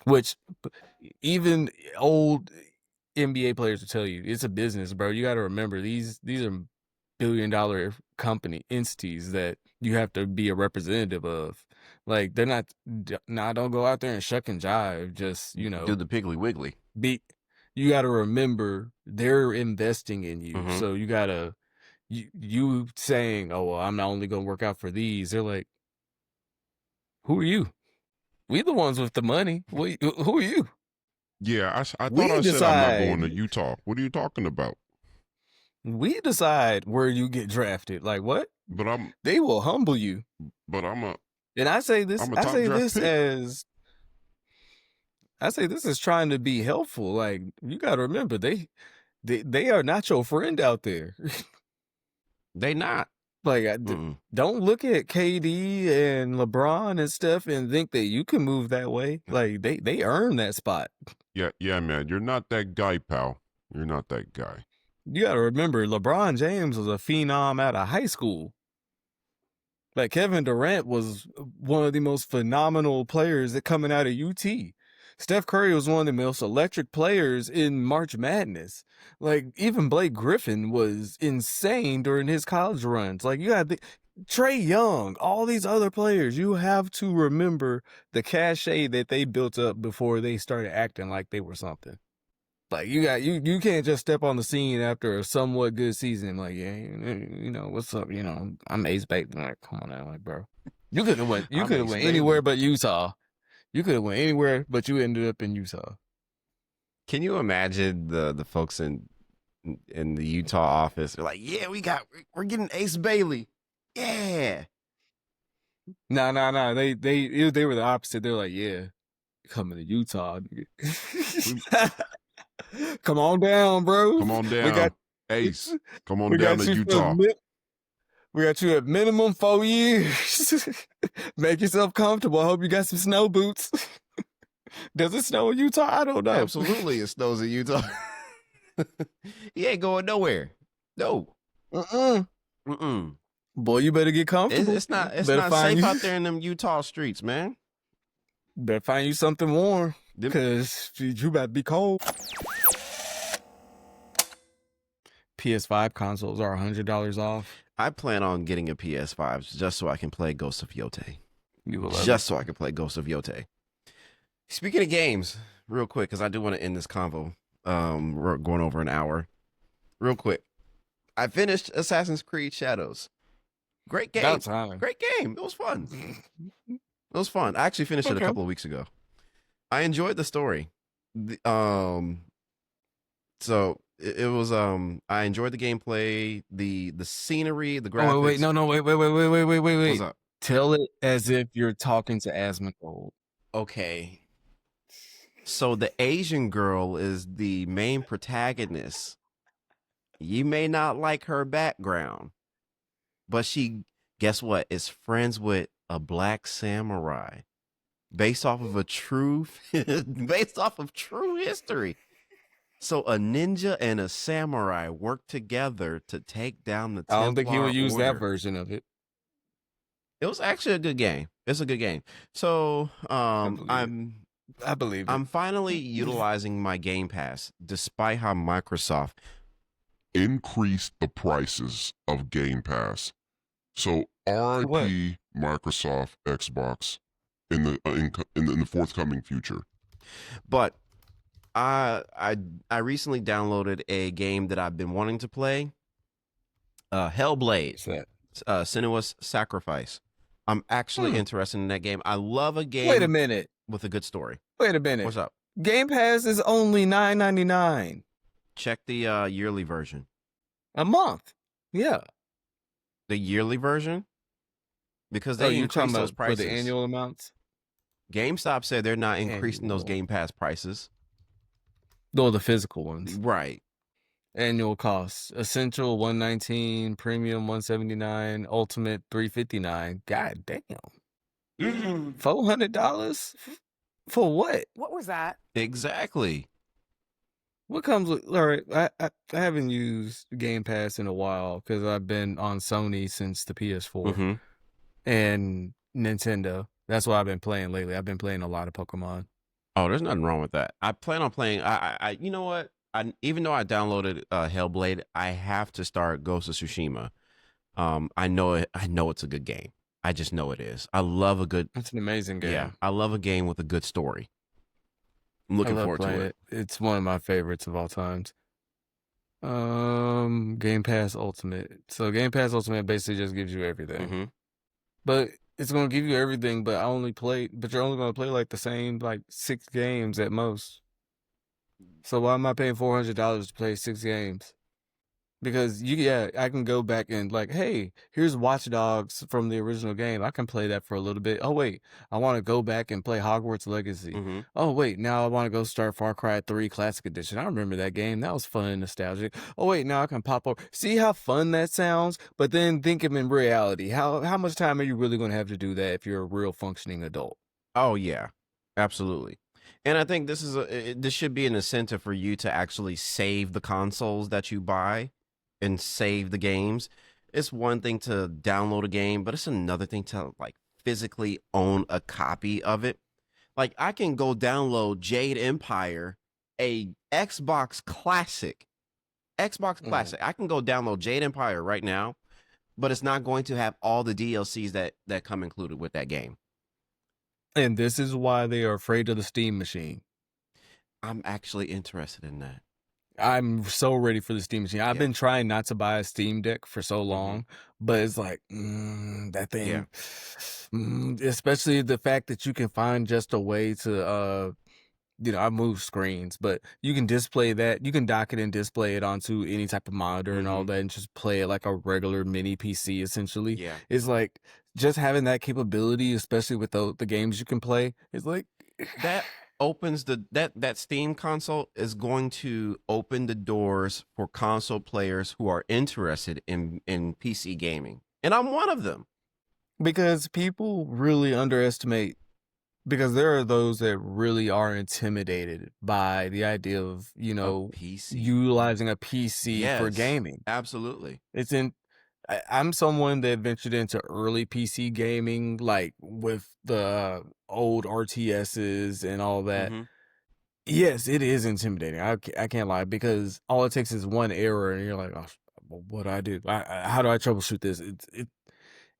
Which even old NBA players will tell you, it's a business, bro. You got to remember, these are billion-dollar company entities that you have to be a representative of. Like, they're not, don't go out there and shuck and jive. Just, Do the Piggly Wiggly. You got to remember, they're investing in you. Mhm. So you got to, you saying, oh, well, I'm not only going to work out for these. They're like, who are you? We the ones with the money. Who are you? Yeah, I We thought I said I'm not decide. going to Utah. What are you talking about? We decide where you get drafted. Like, what? But They will humble you. I'm I say this. I'm a I top say draft this pick. as trying to be helpful. Like, you got to remember, they are not your friend out there. They not. Like, Mm-mm. don't look at KD and LeBron and Steph and think that you can move that way. Like, they earn that spot. Yeah, man. You're not that guy, pal. You're not that guy. You got to remember, LeBron James was a phenom out of high school. Like, Kevin Durant was one of the most phenomenal players that coming out of UT. Steph Curry was one of the most electric players in March Madness. Like, even Blake Griffin was insane during his college runs. Like, you got Trae Young, all these other players. You have to remember the cachet that they built up before they started acting like they were something. Like, you can't just step on the scene after a somewhat good season. Like, yeah, what's up? I'm ace baiting. Like, come on now, like, bro. You could have went anywhere but Utah. You could have went anywhere, but you ended up in Utah. Can you imagine the folks in the Utah office? They're like, yeah, we're getting Ace Bailey. Yeah. No. They were the opposite. They're like, yeah, coming to Utah. Come on down, bro. Come on down, Ace. Come on down to Utah. We got you at minimum 4 years. Make yourself comfortable. I hope you got some snow boots. Does it snow in Utah? I don't know. Absolutely, it snows in Utah. He ain't going nowhere. No. Mm-mm. Boy, you better get comfortable. It's not safe out there in them Utah streets, man. Better find you something warm, because you about to be cold. PS5 consoles are $100 off. I plan on getting a PS5 just so I can play Ghost of Yotei. So I can play Ghost of Yotei. Speaking of games, real quick, because I do want to end this convo. We're going over an hour. Real quick. I finished Assassin's Creed Shadows. Great game. About time. Great game. It was fun. I actually finished it a couple of weeks ago. I enjoyed the story. So it was I enjoyed the gameplay, the scenery, the graphics. Wait. Wait. What's up? Tell it as if you're talking to Asmongold. Okay. So the Asian girl is the main protagonist. You may not like her background, but she, guess what, is friends with a black samurai based off of true history. So a ninja and a samurai work together to take down the Templar I don't think he would use Order. that version of it. It was actually a good game. It's a good game. So I believe it. I'm finally utilizing my Game Pass, despite how Microsoft increased the prices of Game Pass. So RIP Microsoft Xbox in the forthcoming future. But I recently downloaded a game that I've been wanting to play. Hellblade. What's that? Senua's Sacrifice. I'm actually interested in that game. I love a game. Wait a minute. With a good story. Wait a minute. What's up? Game Pass is only $9.99 Check the yearly version. a month. Yeah. The yearly version? because Oh, they you talking increased those about for prices. the annual amounts? GameStop said they're not increasing those Annual. Game Pass prices. No, the physical ones. Right. Annual costs: Essential $119, Premium $179, Ultimate $359. God damn, $400 for what? What was that? Exactly. What comes with? All right, I haven't used Game Pass in a while because I've been on Sony since the PS4 Mm-hmm. and Nintendo. That's what I've been playing lately. I've been playing a lot of Pokemon. Oh, there's nothing wrong with that. I plan on playing. I you know what? Even though I downloaded Hellblade, I have to start Ghost of Tsushima. I know it. I know it's a good game. I just know it is. I love a good. It's an amazing game. Yeah, I love a game with a good story. I'm I looking love forward playing to it. It's one of my favorites of all times. Game Pass Ultimate. So Game Pass Ultimate basically just gives you everything. Mm-hmm. But it's gonna give you everything, but you're only gonna play like the same 6 games at most. So why am I paying $400 to play 6 games? Because I can go back and hey, here's Watch Dogs from the original game. I can play that for a little bit. Oh wait, I want to go back and play Hogwarts Legacy. Mm-hmm. Oh wait, now I want to go start Far Cry 3 Classic Edition. I remember that game. That was fun and nostalgic. Oh wait, now I can pop over. See how fun that sounds? But then think of in reality, how much time are you really going to have to do that if you're a real functioning adult? Oh yeah, absolutely. And I think this should be an incentive for you to actually save the consoles that you buy and save the games. It's one thing to download a game, but it's another thing to physically own a copy of it. I can go download Jade Empire, a Xbox Classic. I can go download Jade Empire right now, but it's not going to have all the DLCs that come included with that game. And this is why they are afraid of the Steam machine. I'm actually interested in that. I'm so ready for the Steam machine. I've been trying not to buy a Steam Deck for so long, but it's that thing, especially the fact that you can find just a way to, I move screens, but you can display that. You can dock it and display it onto any type of monitor and all that and just play it like a regular mini PC, essentially. Yeah. It's just having that capability, especially with the games you can play, is that opens that Steam console is going to open the doors for console players who are interested in PC gaming. And I'm one of them. Because people really underestimate, because there are those that really are intimidated by the idea of, PC. utilizing a PC for Yes, gaming. Absolutely. I'm someone that ventured into early PC gaming, with the old RTSs and all that. Mm-hmm. Yes, it is intimidating. I can't lie, because all it takes is one error and you're like, oh, what do I do? How do I troubleshoot this?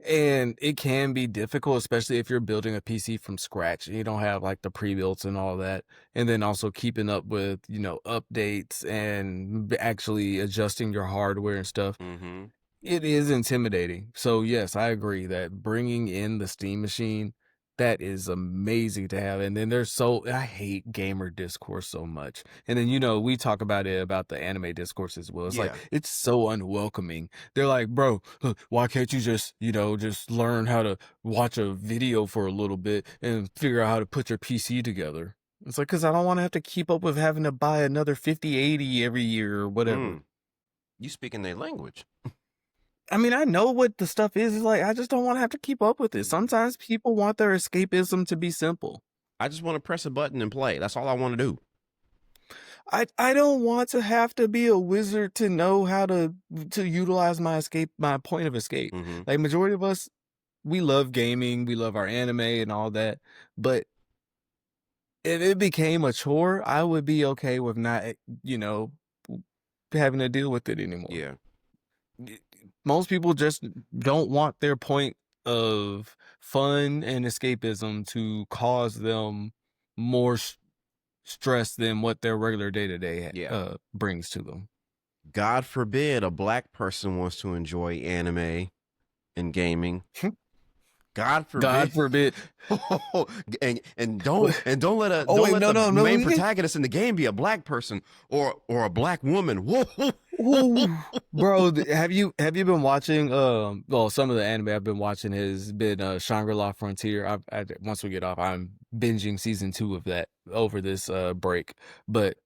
And it can be difficult, especially if you're building a PC from scratch and you don't have the pre-builts and all that. And then also keeping up with, updates and actually adjusting your hardware and stuff. Mm-hmm. It is intimidating. So yes, I agree that bringing in the Steam machine, that is amazing to have. And then I hate gamer discourse so much. And then, we talk about the anime discourse as well. It's it's so unwelcoming. They're like, bro, why can't you just learn how to watch a video for a little bit and figure out how to put your PC together? It's because I don't want to have to keep up with having to buy another 5080 every year or whatever. You speaking their language. I mean, I know what the stuff is. It's I just don't want to have to keep up with it. Sometimes people want their escapism to be simple. I just want to press a button and play. That's all I want to do. I don't want to have to be a wizard to know how to utilize my point of escape. Mm-hmm. Majority of us, we love gaming, we love our anime and all that. But if it became a chore, I would be okay with not, having to deal with it anymore. Yeah. Most people just don't want their point of fun and escapism to cause them more stress than what their regular day-to-day brings to them. God forbid a black person wants to enjoy anime and gaming. God forbid. God forbid. and don't let the main protagonist in the game be a black person or a black woman. Whoa. Ooh, bro, have you been watching well, some of the anime I've been watching has been Shangri-La Frontier. Once we get off, I'm binging season 2 of that over this break. But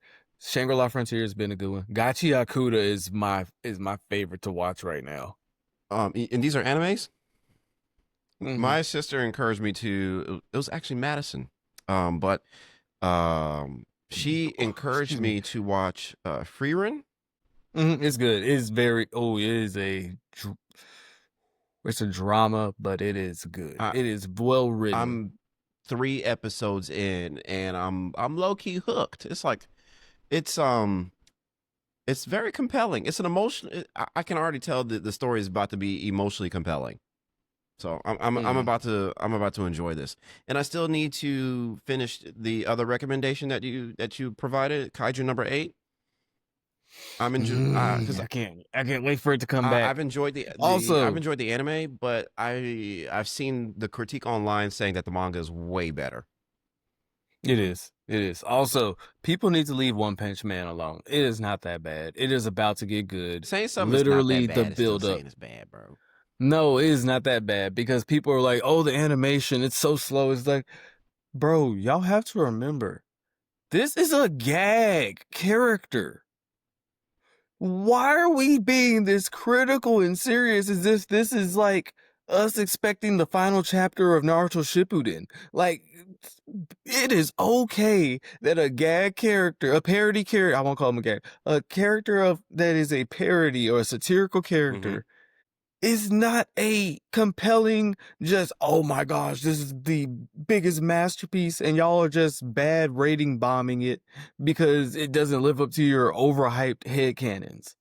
Shangri-La Frontier has been a good one. Gachi Akuda is my favorite to watch right now. And these are animes? Mhm. My sister encouraged me to. It was actually Madison, but she encouraged me to watch Freerun. It's good. It's very it's a drama, but it is good. It is well written. I'm 3 episodes in, and I'm low key hooked. It's like it's very compelling. It's an emotion. I can already tell that the story is about to be emotionally compelling. So I'm about to enjoy this, and I still need to finish the other recommendation that you provided, Kaiju number 8. I'm enjoying because I can't wait for it to come back. I've enjoyed I've enjoyed the anime, but I've seen the critique online saying that the manga is way better. It is. Also, people need to leave One Punch Man alone. It is not that bad. It is about to get good. Saying something literally not that bad, the build up. It's bad, bro. No, it is not that bad because people are like, "Oh, the animation, it's so slow." It's like, bro, y'all have to remember, this is a gag character. Why are we being this critical and serious as if this is like us expecting the final chapter of Naruto Shippuden? Like, it is okay that a gag character, a parody character, I won't call him a gag, a character that is a parody or a satirical character is not a compelling, just, oh my gosh, this is the biggest masterpiece, and y'all are just bad rating bombing it because it doesn't live up to your overhyped headcanons.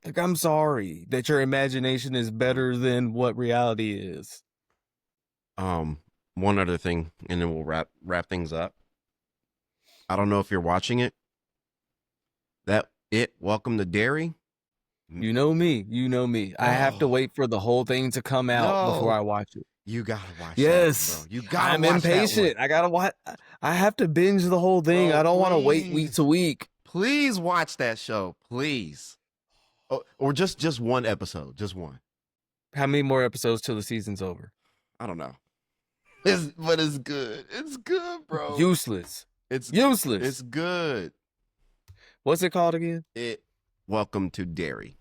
Like, I'm sorry that your imagination is better than what reality is. One other thing, and then we'll wrap things up. I don't know if you're watching it. Welcome to Derry. You know me. I have to wait for the whole thing to come out before I watch it. You gotta watch yes. that one, bro. You gotta I'm watch impatient. That I gotta watch. I have to binge the whole thing. Bro, I don't want to wait week to week. Please watch that show, please. Or just one episode, just one. How many more episodes till the season's over? I don't know. But it's good. It's good, bro. Useless. It's useless. It's good. What's it called again? Welcome to Derry.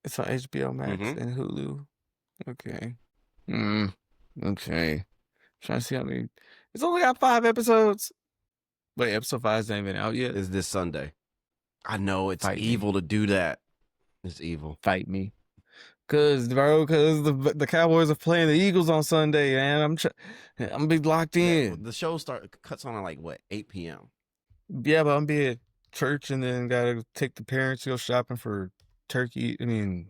It's on HBO Max and Hulu. Okay. Okay. Trying to see how many. It's only got 5 episodes. Wait, episode 5 ain't even out yet. It's this Sunday. I know it's evil to do that. It's evil. Fight me. Cause the Cowboys are playing the Eagles on Sunday, and I'm gonna be locked in. Yeah, the show cuts on at like what, 8 p.m. Yeah, but I'm be at church and then gotta take the parents to go shopping for turkey. I mean,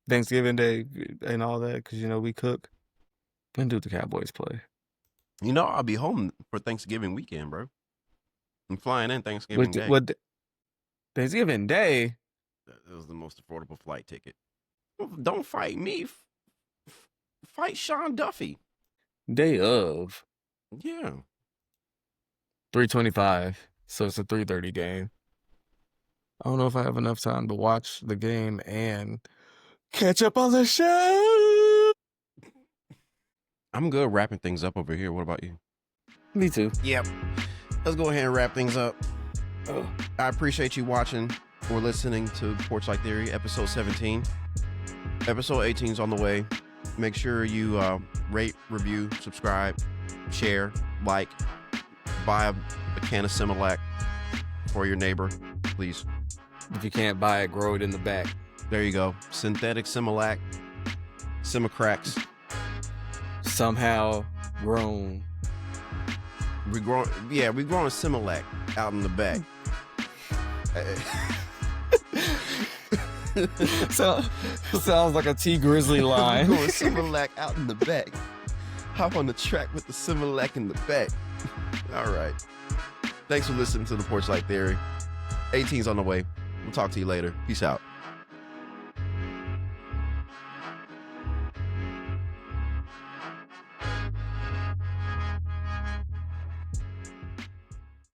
Thanksgiving Day and all that, because we cook. When do the Cowboys play? I'll be home for Thanksgiving weekend, bro. I'm flying in Thanksgiving Day. Thanksgiving Day? That was the most affordable flight ticket. Don't fight me. Fight Sean Duffy. Day of. Yeah. 3:25. So it's a 3:30 game. I don't know if I have enough time to watch the game and catch up on the show. I'm good wrapping things up over here. What about you? Me too. Yep. Let's go ahead and wrap things up. I appreciate you watching or listening to Porchlight Theory, episode 17. Episode 18 is on the way. Make sure you rate, review, subscribe, share, like, buy a can of Similac for your neighbor, please. If you can't buy it, grow it in the back. There you go. Synthetic Similac, Simicracks. Somehow grown. We're growing Similac out in the back. Sounds like a T Grizzly line. We're growing Similac out in the back. Hop on the track with the Similac in the back. All right. Thanks for listening to the Porchlight Theory. 18's on the way. We'll talk to you later. Peace out.